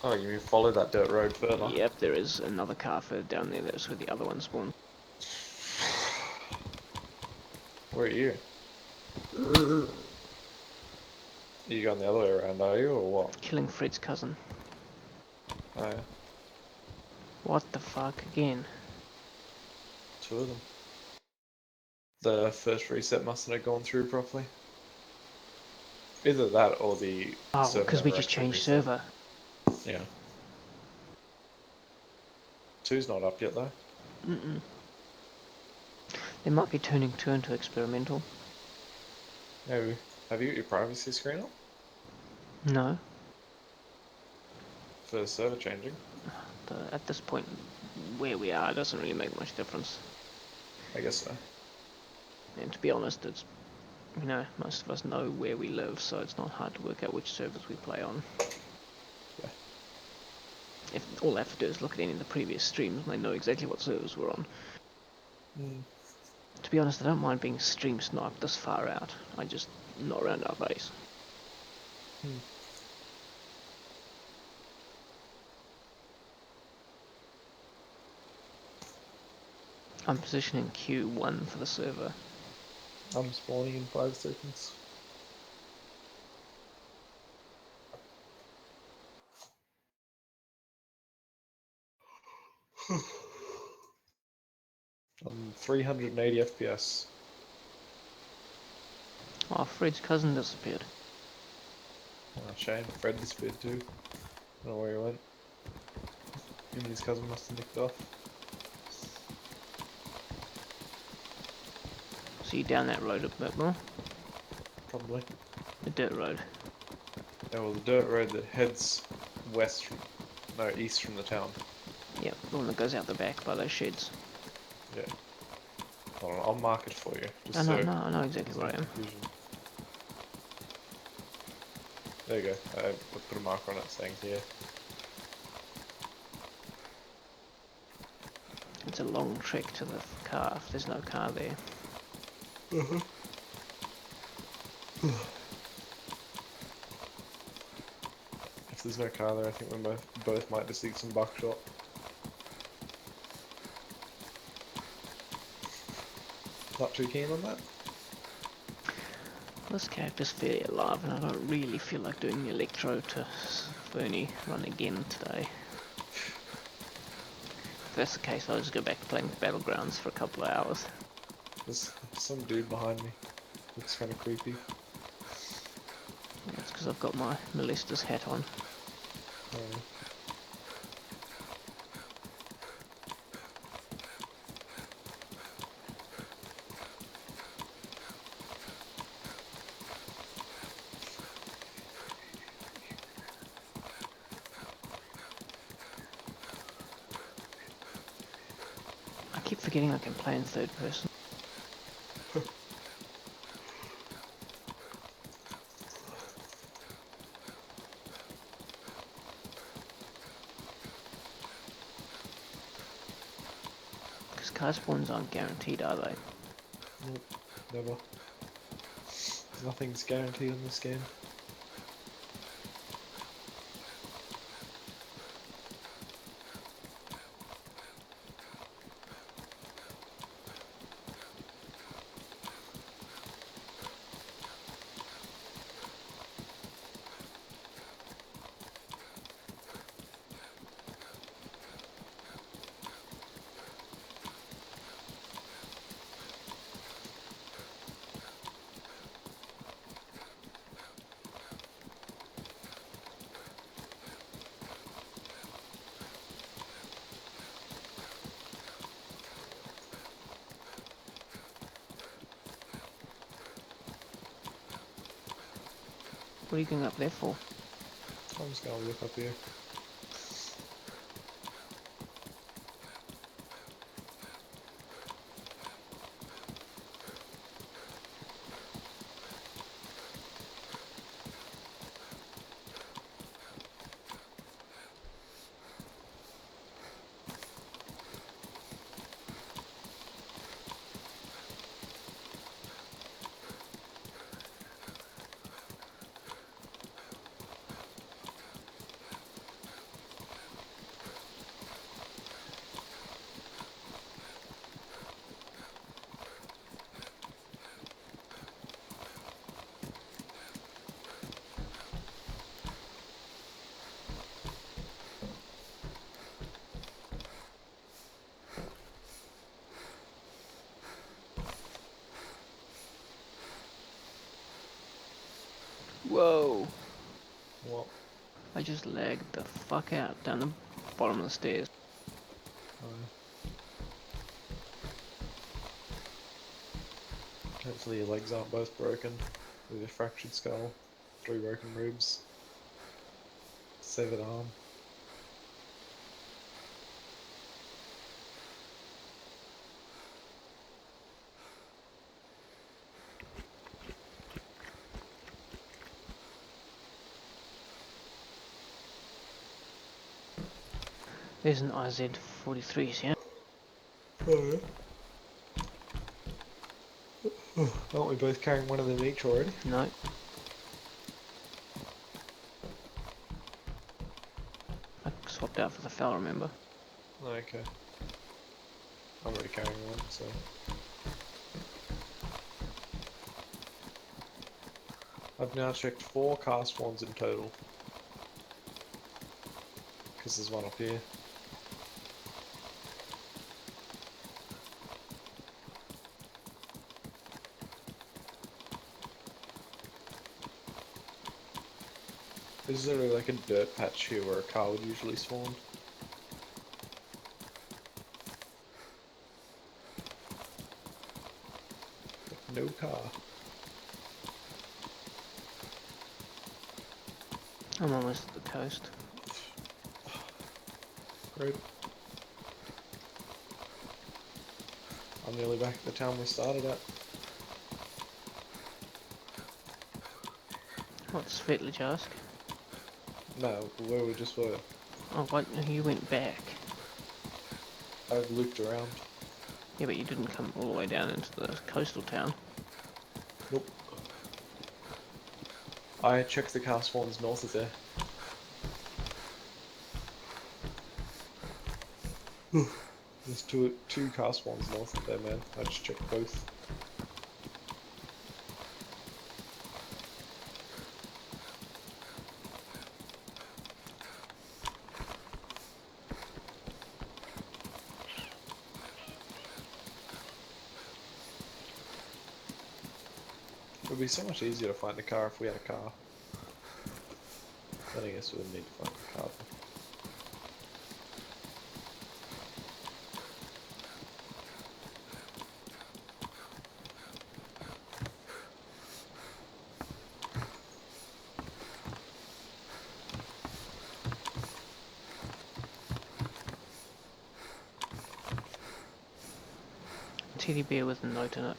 Oh, you mean follow that dirt road further? Yep, there is another car further down there. That's where the other one spawned. Where are you? You going the other way around, are you, or what? Killing Fred's cousin. Oh, yeah. What the fuck again? 2 of them. The first reset mustn't have gone through properly. Either that or the Oh, server because we never just actually changed reset. server. Yeah. 2's not up yet though. Mm-mm. They might be turning 2 into experimental. Maybe. Have you got your privacy screen up? No. For the server changing? But at this point, where we are, it doesn't really make much difference. I guess so. And to be honest, it's, you know, most of us know where we live, so it's not hard to work out which servers we play on. Yeah. If all I have to do is look at any of the previous streams, and they know exactly what servers we're on. Mm. To be honest, I don't mind being stream sniped this far out. I just not around our base. Hmm. I'm positioning Q1 for the server. I'm spawning in 5 seconds. I'm 380 FPS. Oh, Fred's cousin disappeared. Oh, shame. Fred disappeared too. I don't know where he went. Him and his cousin must have nicked off. See you down that road a bit more. probably. The dirt road. Yeah, well, the dirt road that heads west from, no, east from the town. Yep, the one that goes out the back by those sheds. Yeah. Hold on, I'll mark it for you, I just know, so no, I know exactly there's where no I am. confusion. There you go. I put a marker on it saying here. It's a long trek to the car if there's no car there. If there's no car there, I think we both might just eat some buckshot. Not too keen on that? This character's fairly alive and I don't really feel like doing the electro to Fernie run again today. If that's the case, I'll just go back to playing Battlegrounds for a couple of hours. There's some dude behind me. Looks kind of creepy. That's because I've got my molester's hat on. Oh. I keep forgetting I can play in third person. Because car spawns aren't guaranteed, are they? Nope, never. Nothing's guaranteed in this game. What are you going up there for? I'm just gonna look up here. Whoa! What? I just lagged the fuck out down the bottom of the stairs. Hopefully your legs aren't both broken. With a fractured skull, 3 broken ribs, severed arm. There's an IZ-43 here. Oh yeah? Aren't we both carrying one of them each already? No. I swapped out for the FAL, remember? Okay. I'm already carrying one, so... I've now checked 4 car spawns in total. Because there's one up here. Is there like a dirt patch here where a car would usually spawn? No car. I'm almost at the coast. Great. I'm nearly back at the town we started at. What's Svetlij ask? No, where we just were. Oh, what? You went back. I've looped around. Yeah, but you didn't come all the way down into the coastal town. Nope. I checked the car spawns north of there. There's two car spawns north of there, man. I just checked both. It would be so much easier to find a car if we had a car. Then I guess we would need to find a car. Teddy bear with a note in it.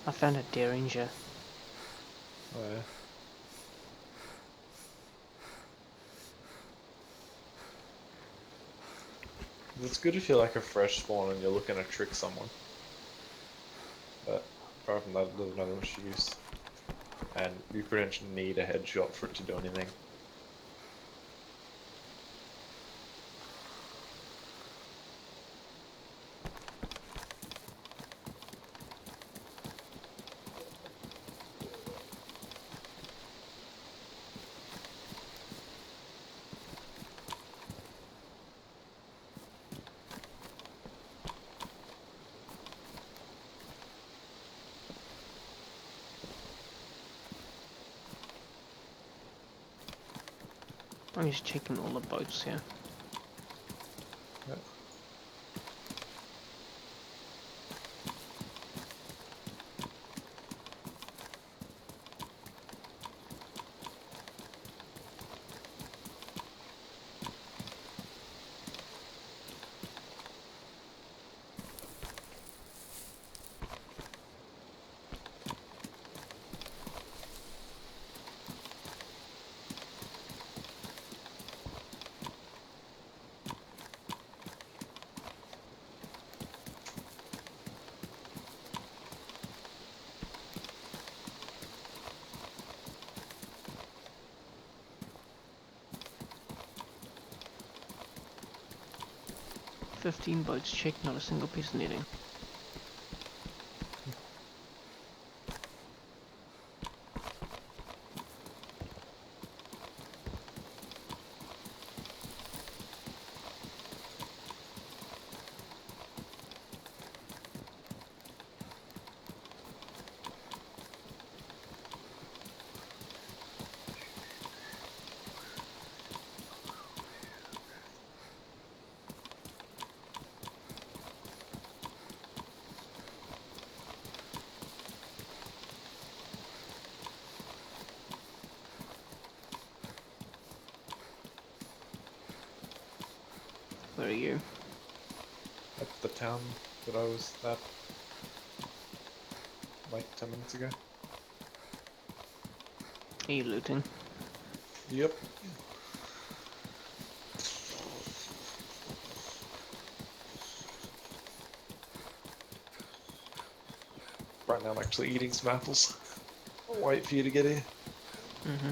I found a derringer. Oh yeah. It's good if you're like a fresh spawn and you're looking to trick someone. But apart from that, it doesn't have much use. And you pretty much need a headshot for it to do anything. I'm just checking all the boats here. Yeah. "15 boats checked, not a single piece of netting." Where are you? At the town that I was at like 10 minutes ago. Are you looting? Yep. Right now I'm actually eating some apples. I'll wait for you to get here. Mm-hmm.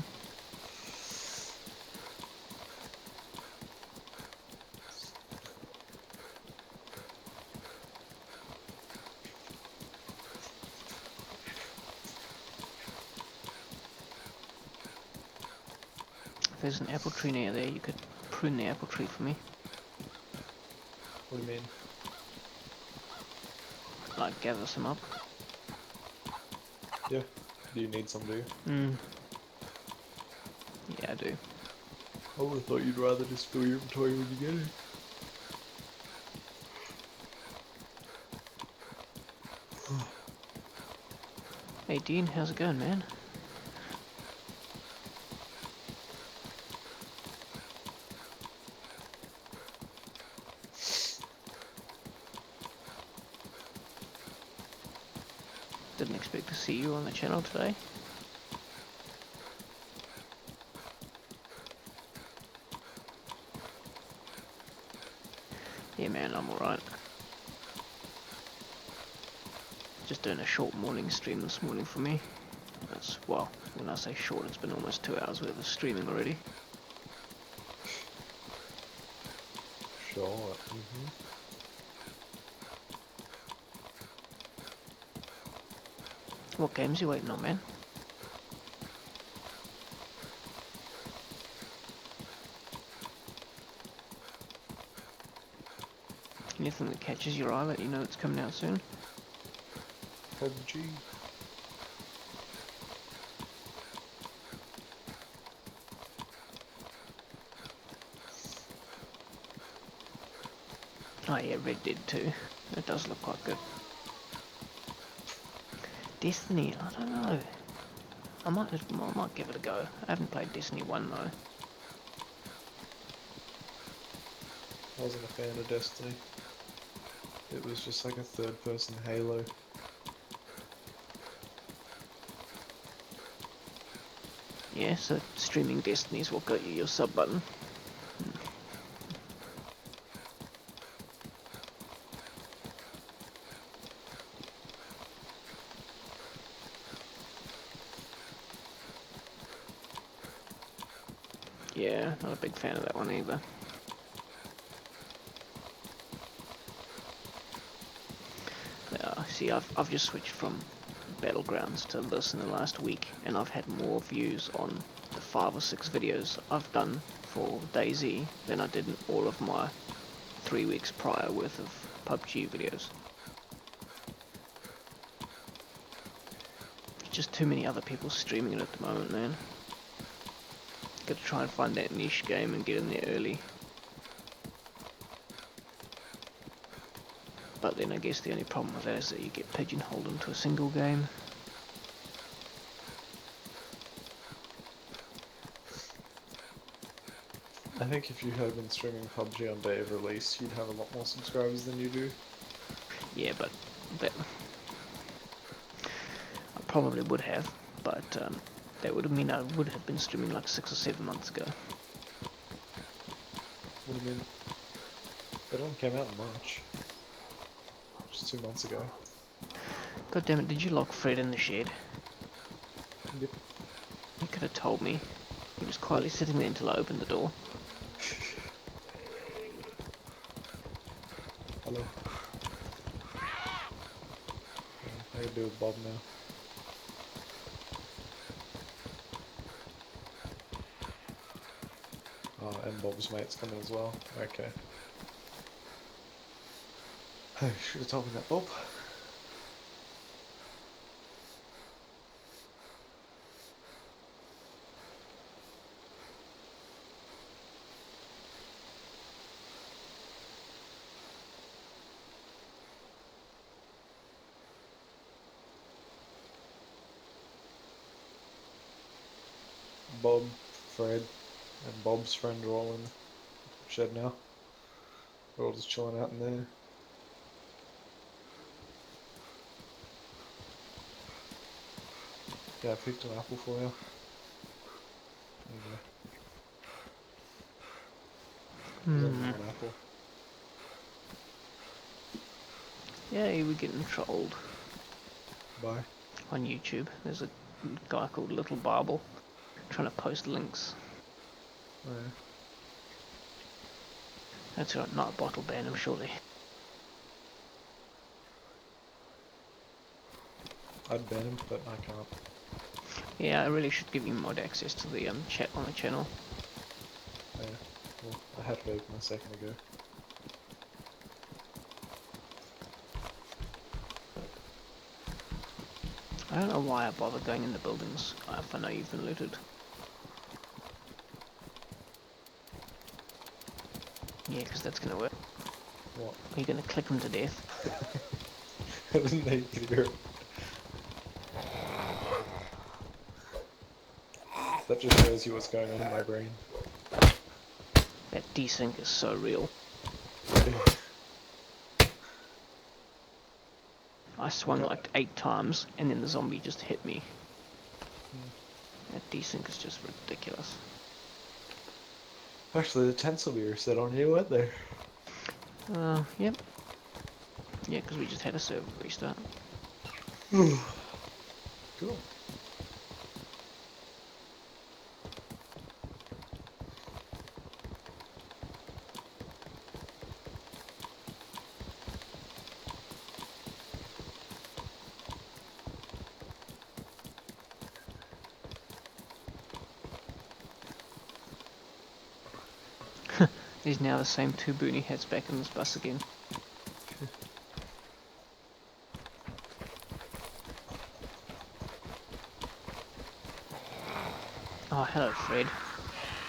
If there's an apple tree near there, you could prune the apple tree for me. What do you mean? Like, gather some up. Yeah. Do you need some, do you? Yeah, I do. I would have thought you'd rather just fill your inventory when you get it. Hey Dean, how's it going, man? Didn't expect to see you on the channel today. Yeah man, I'm alright. Just doing a short morning stream this morning for me. That's, well, when I say short, it's been almost 2 hours worth of streaming already. Sure. What games you waiting on, man? Anything that catches your eye, let you know it's coming out soon. PUBG. Oh yeah, Red Dead 2. It does look quite good. Destiny, I don't know. I might give it a go. I haven't played Destiny 1 though. I wasn't a fan of Destiny. It was just like a third-person Halo. Yeah, so streaming Destiny is what got you your sub button. Yeah, not a big fan of that one either. See, I've just switched from Battlegrounds to this in the last week, and I've had more views on the 5 or 6 videos I've done for DayZ than I did in all of my 3 weeks prior worth of PUBG videos. There's just too many other people streaming it at the moment, man. Gotta try and find that niche game and get in there early. But then I guess the only problem with that is that you get pigeonholed into a single game. I think if you had been streaming PUBG on day of release, you'd have a lot more subscribers than you do. Yeah, but that I probably would have, but that would have mean I would have been streaming like 6 or 7 months ago. What do you mean? It only came out in March. Just 2 months ago. God damn it, did you lock Fred in the shed? Yep. You could have told me. He was quietly sitting there until I opened the door. Hello. I can do with Bob now. Oh, and Bob's mate's coming as well. Okay. I should have told me that, Bob. Bob, Fred, and Bob's friend are all in the shed now. They're all just chilling out in there. Yeah, I picked an apple for you. There you go. There's only one apple. Yeah, you were getting trolled Bye. on YouTube. There's a guy called Little Bible trying to post links. Oh, yeah. That's right, not bottle ban him surely. I'd ban him, but I can't. Yeah, I really should give you mod access to the chat on the channel. Yeah. Well, I had it open a second ago. I don't know why I bother going in the buildings if I know you've been looted. Yeah, because that's going to work. What? Are you going to click them to death? I didn't know you could hear it. That just shows you what's going on in my brain. That desync is so real. I swung like 8 times and then the zombie just hit me. That desync is just ridiculous. Actually, the tents will be reset on you, weren't they? Yep. Yeah, because we just had a server restart. Cool. There's now the same 2 boonie hats back in this bus again. Oh, hello Fred.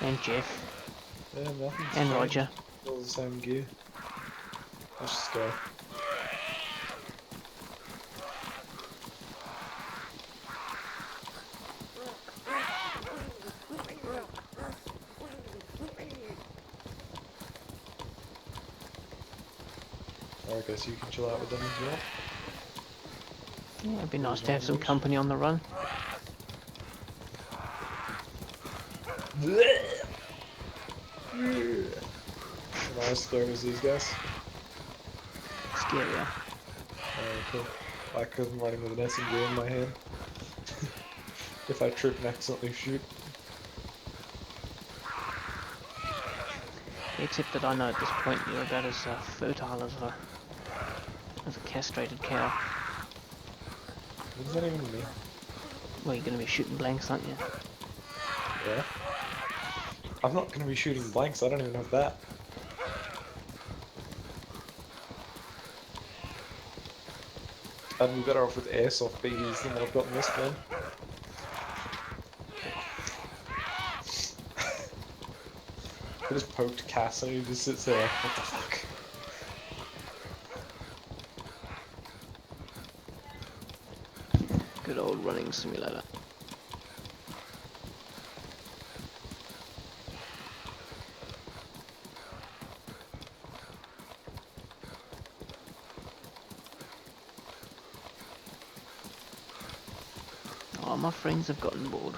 And Jeff. Yeah, nothing's And changed. Roger. All the same gear. Let's just go. Okay, so you can chill out with them as well. Yeah, it'd be nice to have some company on the run. Am I as scary as these guys? Scarier. Oh, cool. Like, 'cause I'm running with an SMG in my hand. If I trip and accidentally shoot. Except that I know at this point you're about as fertile as a castrated cow. What does that even mean? Well, you're going to be shooting blanks, aren't you? Yeah. I'm not going to be shooting blanks, I don't even have that. I'd be better off with airsoft BBs than what I've got in this gun. I just poked Cass and he just sits there like, what the fuck? Good old running simulator. Oh, my friends have gotten bored.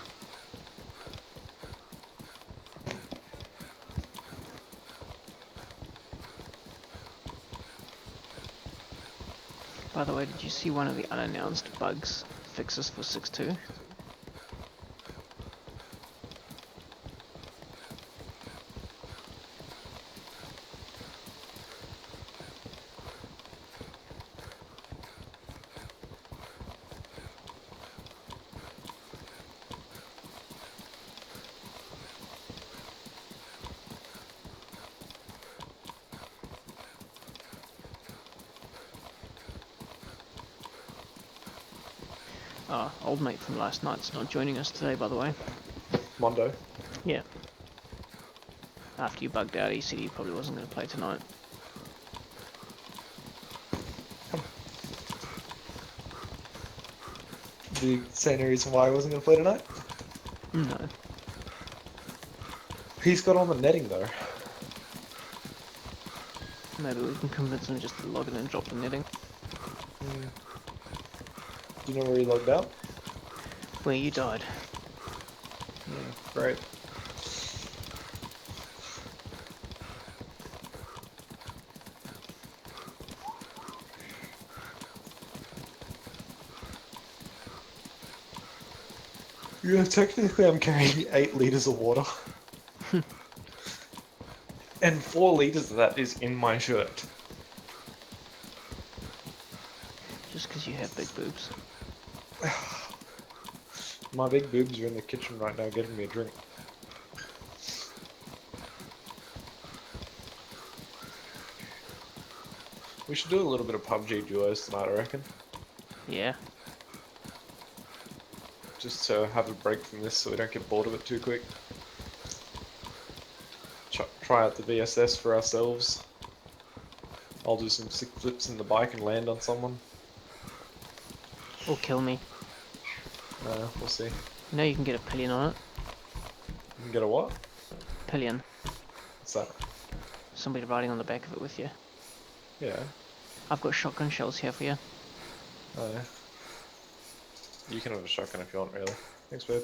By the way, did you see one of the unannounced bugs fixes for 6.2? Old mate from last night's not joining us today, by the way. Mondo. Yeah. After you bugged out, he said he probably wasn't going to play tonight. Did you say any reason why I wasn't going to play tonight? No. He's got on the netting though. Maybe we can convince him just to log in and drop the netting. Do you know where he logged out? Where you died. Great. Yeah, technically I'm carrying 8 liters of water. And 4 liters of that is in my shirt. Just because you have big boobs. My big boobs are in the kitchen right now getting me a drink. We should do a little bit of PUBG duos tonight, I reckon. Yeah. Just to have a break from this so we don't get bored of it too quick. Try out the VSS for ourselves. I'll do some sick flips in the bike and land on someone. Or kill me. We'll see. You know you can get a pillion on it. You can get a what? Pillion. What's that? Somebody riding on the back of it with you. Yeah. I've got shotgun shells here for you. Oh yeah. You can have a shotgun if you want, really. Thanks, babe.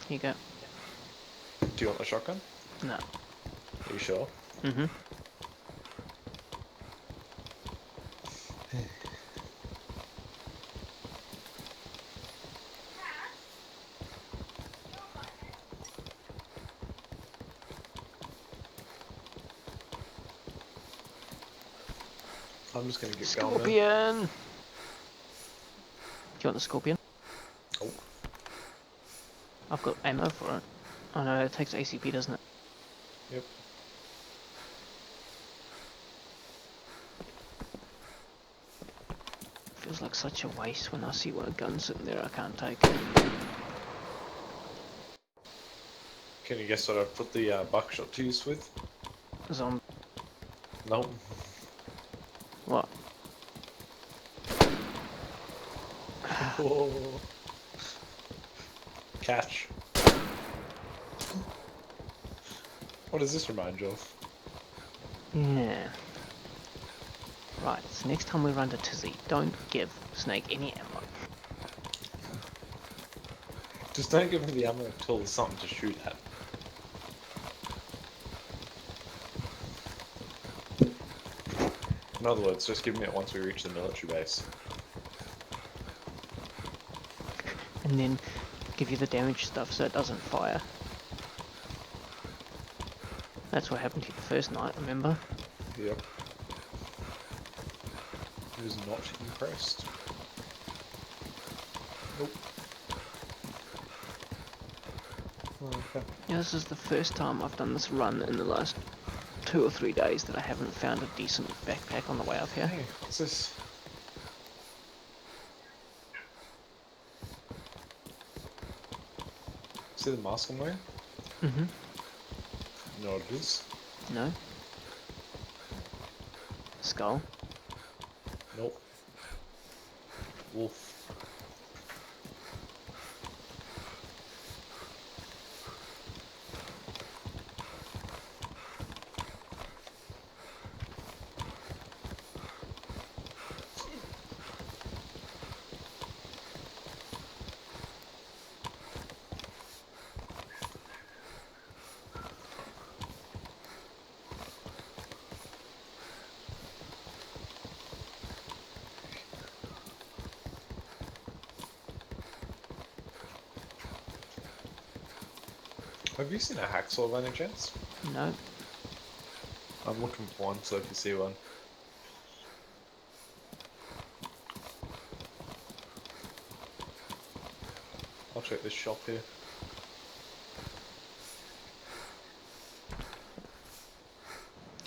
Here you go. Do you want the shotgun? No. Are you sure? Mm-hmm. I'm just gonna get Scorpion! Do you want the scorpion? going now. I've got ammo for it. Oh no, it takes ACP, doesn't it? Yep. Feels like such a waste when I see one gun sitting there I can't take. Can you guess what I've put the buckshot to use with? Zombie. Nope. What? Whoa. Catch. What does this remind you of? Yeah. Right, so next time we run to Tizzy, don't give Snake any ammo. Just don't give him the ammo until there's something to shoot at. In other words, just give me it once we reach the military base. And then give you the damage stuff so it doesn't fire. That's what happened to you the first night, remember? Yep. He was not impressed. Nope. Okay. Yeah, this is the first time I've done this run in the last 2 or 3 days that I haven't found a decent backpack on the way up here. Hey, what's this? See the mask I'm wearing? Mm-hmm. You know what it is? No? Skull? Nope. Wolf. Have you seen a hacksaw by any chance? No? I'm looking for one, so if you see one. I'll check this shop here.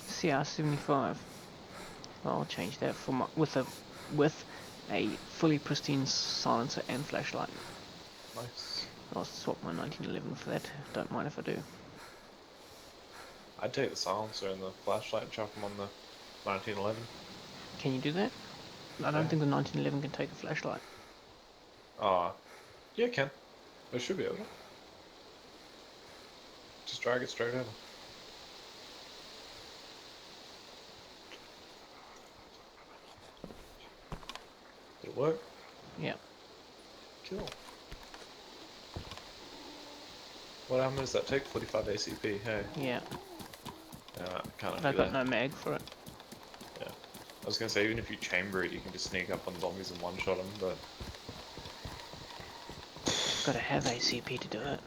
CR75. Well, I'll change that for my, with a fully pristine silencer and flashlight. Nice. I'll swap my 1911 for that. Don't mind if I do. I'd take the silencer and the flashlight and chuck them on the 1911. Can you do that? I don't Yeah. think the 1911 can take a flashlight. Yeah, it can. It should be able to. Just drag it straight over. Did it work? Yeah. Cool. What ammo does that take? 45 ACP, hey? Yeah. Can't But do I've got that. no mag for it. Yeah. I was gonna say, even if you chamber it, you can just sneak up on zombies and one-shot them, but... Gotta have ACP to do it.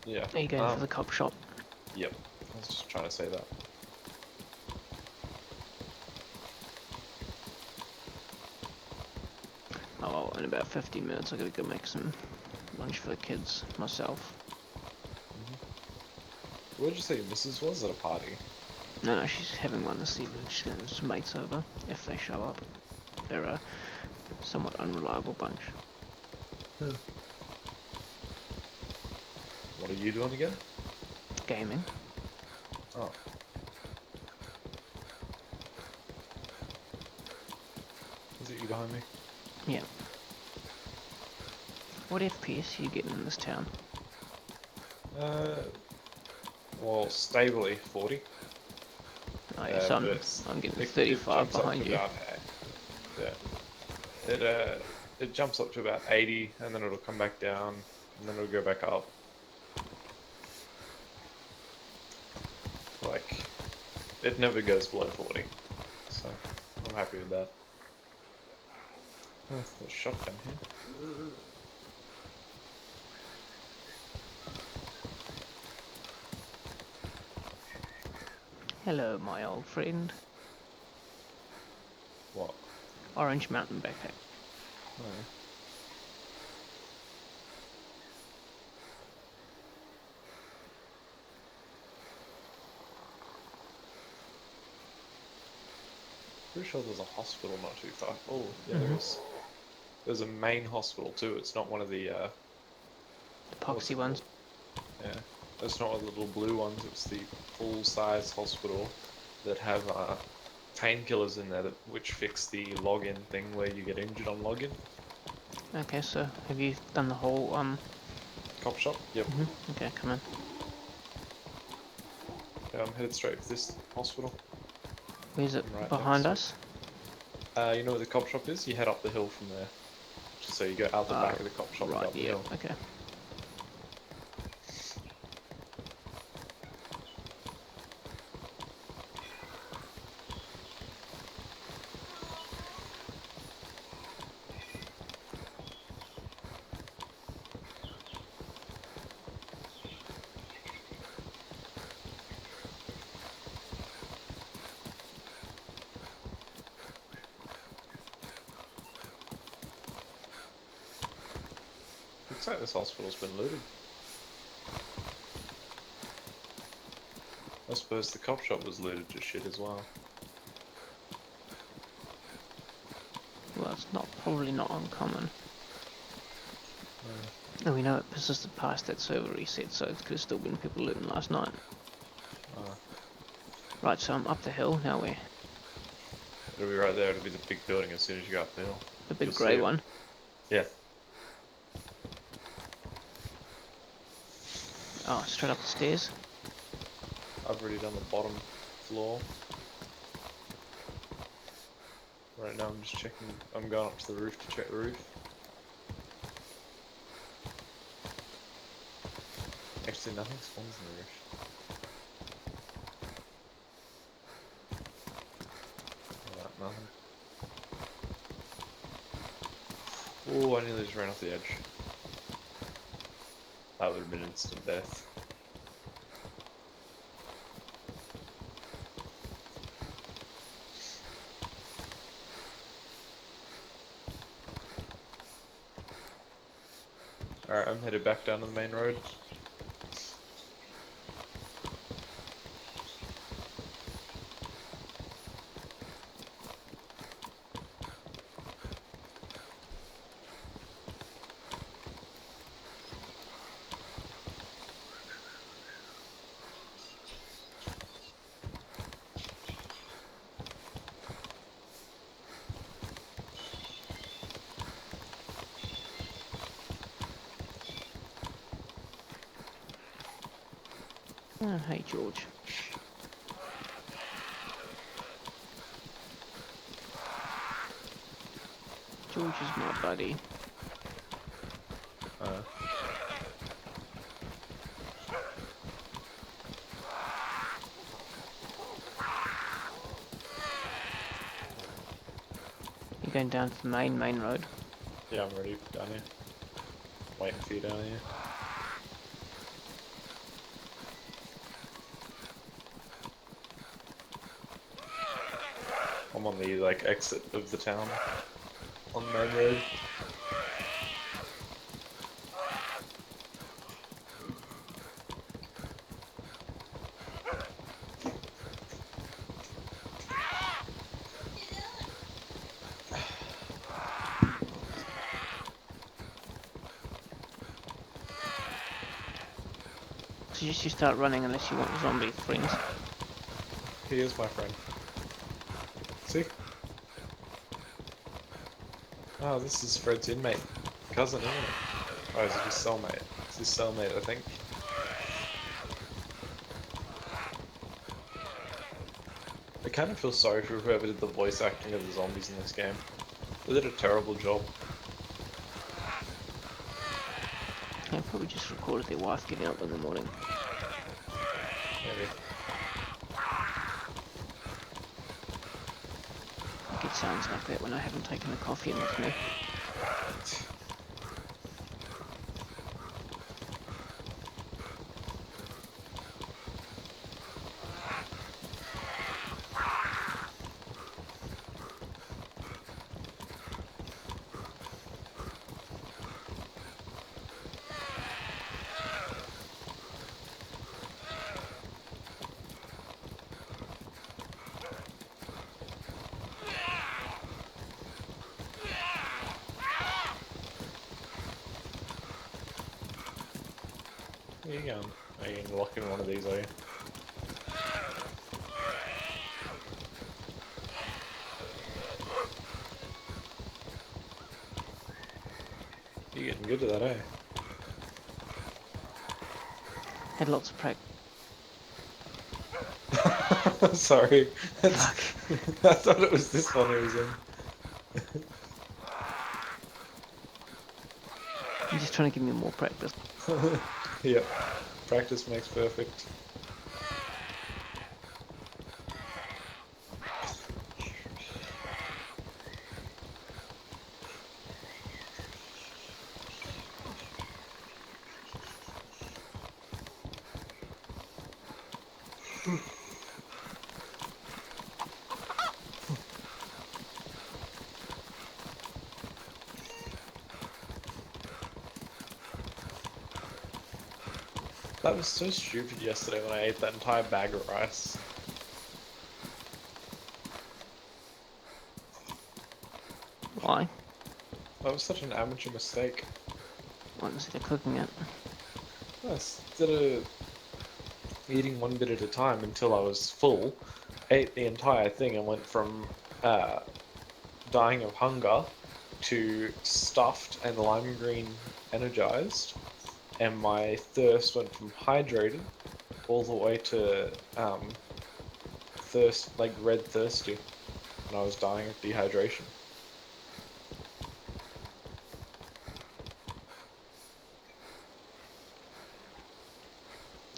Yeah. There you go for the cop shop. Yep. I was just trying to say that. about 15 minutes. I gotta go make some lunch for the kids myself. What did you say your missus was at a party? No, she's having one this evening. She's getting some mates over if they show up. They're a somewhat unreliable bunch. What are you doing again? Gaming. Oh. Is it you behind me? Yeah. What FPS are you getting in this town? Well, stably 40. Oh yeah, so I'm getting 35 behind you. It jumps up to about 80, and then it'll come back down, and then it'll go back up. Like, it never goes below 40, so I'm happy with that. Oh, there's a shotgun here. Hello, my old friend. What? Orange mountain backpack. Oh. Pretty sure there's a hospital not too far. Oh, yeah, there is. There's a main hospital too. It's not one of the Epoxy ones. Yeah, it's not one of the little blue ones. It's the full-size hospital that have painkillers in there which fix the login thing where you get injured on login. Okay, so have you done the whole Cop shop? Yep. Okay, come in. Yeah, I'm headed straight for this hospital. Where's it? Right Behind next us? You know where the cop shop is? You head up the hill from there. So you go out the back of the cop shop and Right, up the yeah, hill. okay. Looks like this hospital's been looted. I suppose the cop shop was looted to shit as well. Well, it's probably not uncommon. And we know it persisted past that server reset, so it could have still been people looting last night. Right, so I'm up the hill, now where? It'll be right there, it'll be the big building as soon as you go up the hill. The big grey one? Yeah. Oh, straight up the stairs? I've already done the bottom floor. Right now I'm just checking, I'm going up to the roof to check the roof. Actually nothing spawns in the roof. Alright, nothing. Oh, I nearly just ran off the edge. That would have been instant death. Alright, I'm headed back down to the main road. Oh, hey, George. George is my buddy. You're going down to the main road? Yeah, I'm ready down here. Waiting for you down here. I'm on the exit of the town on the main road. suggest you start running unless you want zombie friends. He is my friend. See? Oh, this is Fred's inmate. Cousin, isn't it? Oh, is it his cellmate? It's his cellmate, I think. I kind of feel sorry for whoever did the voice acting of the zombies in this game. They did a terrible job. They probably just recorded their wife getting up in the morning. Maybe. I get sounds like that when I haven't taken the coffee in with me. Where are you going? Are you going to lock in one of these, are you? You're getting good at that, eh? Had lots of practice. Sorry. Fuck. I thought it was this one he was in. You're just trying to give me more practice. Yep. Practice makes perfect. That was so stupid yesterday when I ate that entire bag of rice. Why? That was such an amateur mistake. What, instead of cooking it? Instead of eating one bit at a time until I was full, ate the entire thing and went from dying of hunger to stuffed and lime green energized, and my thirst went from hydrated all the way to red thirsty, and I was dying of dehydration.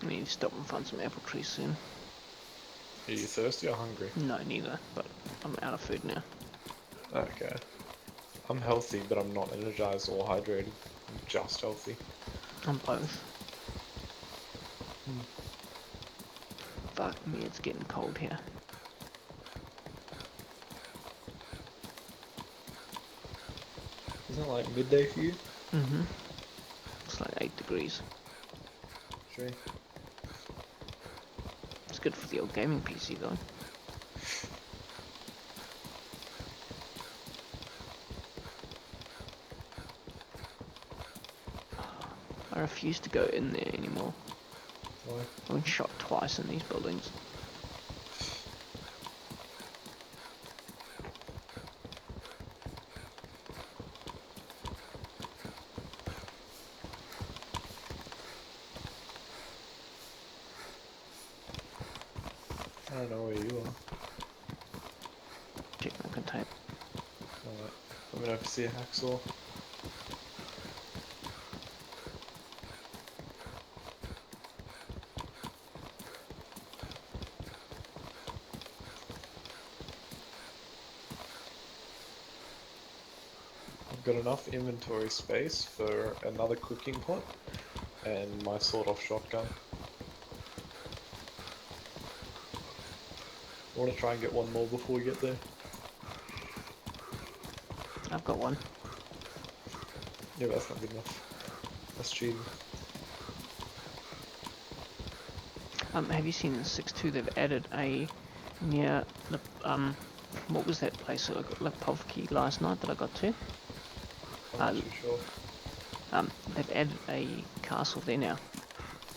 I need to stop and find some apple trees soon. Are you thirsty or hungry? No, neither, but I'm out of food now. Okay. I'm healthy, but I'm not energized or hydrated. I'm just healthy. I'm both. Fuck me, it's getting cold here. Isn't it like midday for you? Mm-hmm. It's like 8 degrees. Sure. It's good for the old gaming PC though. I refuse to go in there anymore. Why? I've been shot twice in these buildings. I don't know where you are. Check my container. Alright. Let me know if you see a hacksaw. I've got enough inventory space for another cooking pot and my sawed-off shotgun. I want to try and get one more before we get there. I've got one. Yeah, but that's not good enough. That's cheating. Have you seen in 6.2 they've added a near the what was that place that I got Lipovki last night that I got to? I'm not too sure. They've added a castle there now.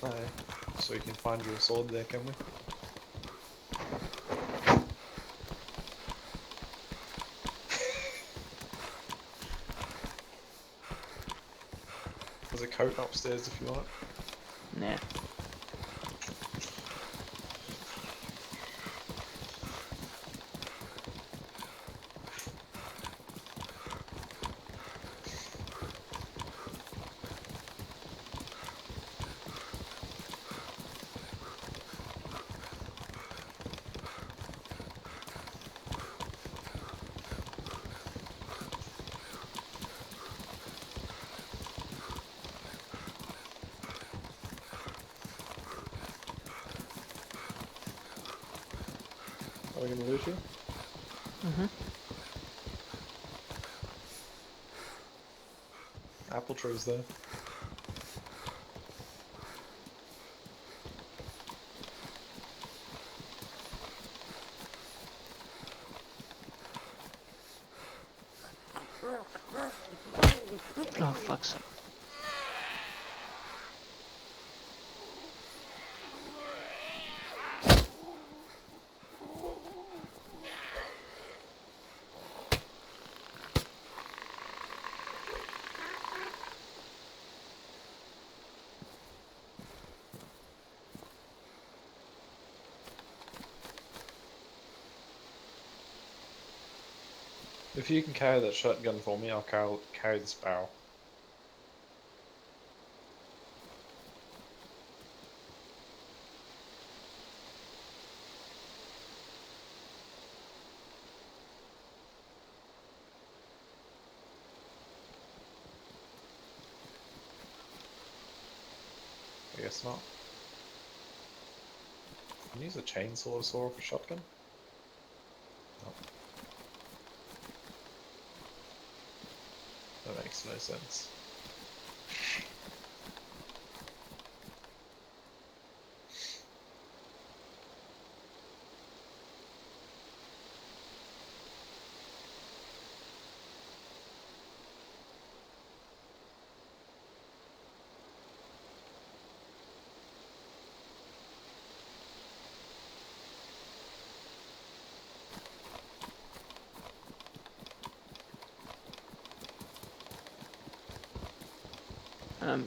No. so we can find your sword there, can we? There's a coat upstairs if you want it. Nah. Are we gonna lose you? Mm-hmm. Apple trees there. Oh, fuck's sake. If you can carry that shotgun for me, I'll carry this barrel. I guess not. Can you use a chainsaw to saw off a shotgun? No. That makes no sense.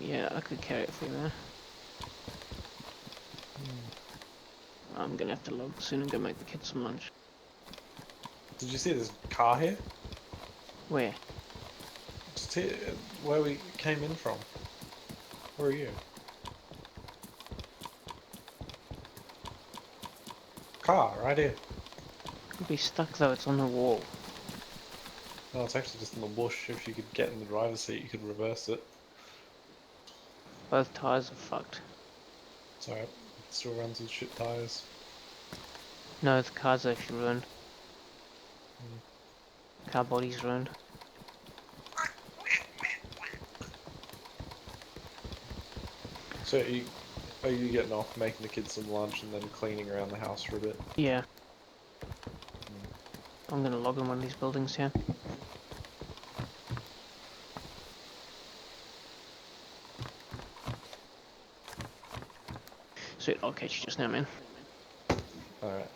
Yeah, I could carry it for you, man. I'm gonna have to log soon and go make the kids some lunch. Did you see this car here? Where? Just here, where we came in from. Where are you? Car, right here. Could be stuck though, it's on the wall. No, it's actually just in the bush. If you could get in the driver's seat, you could reverse it. Both tires are fucked. It's alright. It still runs with shit tires. No, the car's actually ruined. Car body's ruined. So are you getting off, making the kids some lunch, and then cleaning around the house for a bit? Yeah. I'm gonna log in one of these buildings here. Sweet, I'll catch you just now, man. Alright.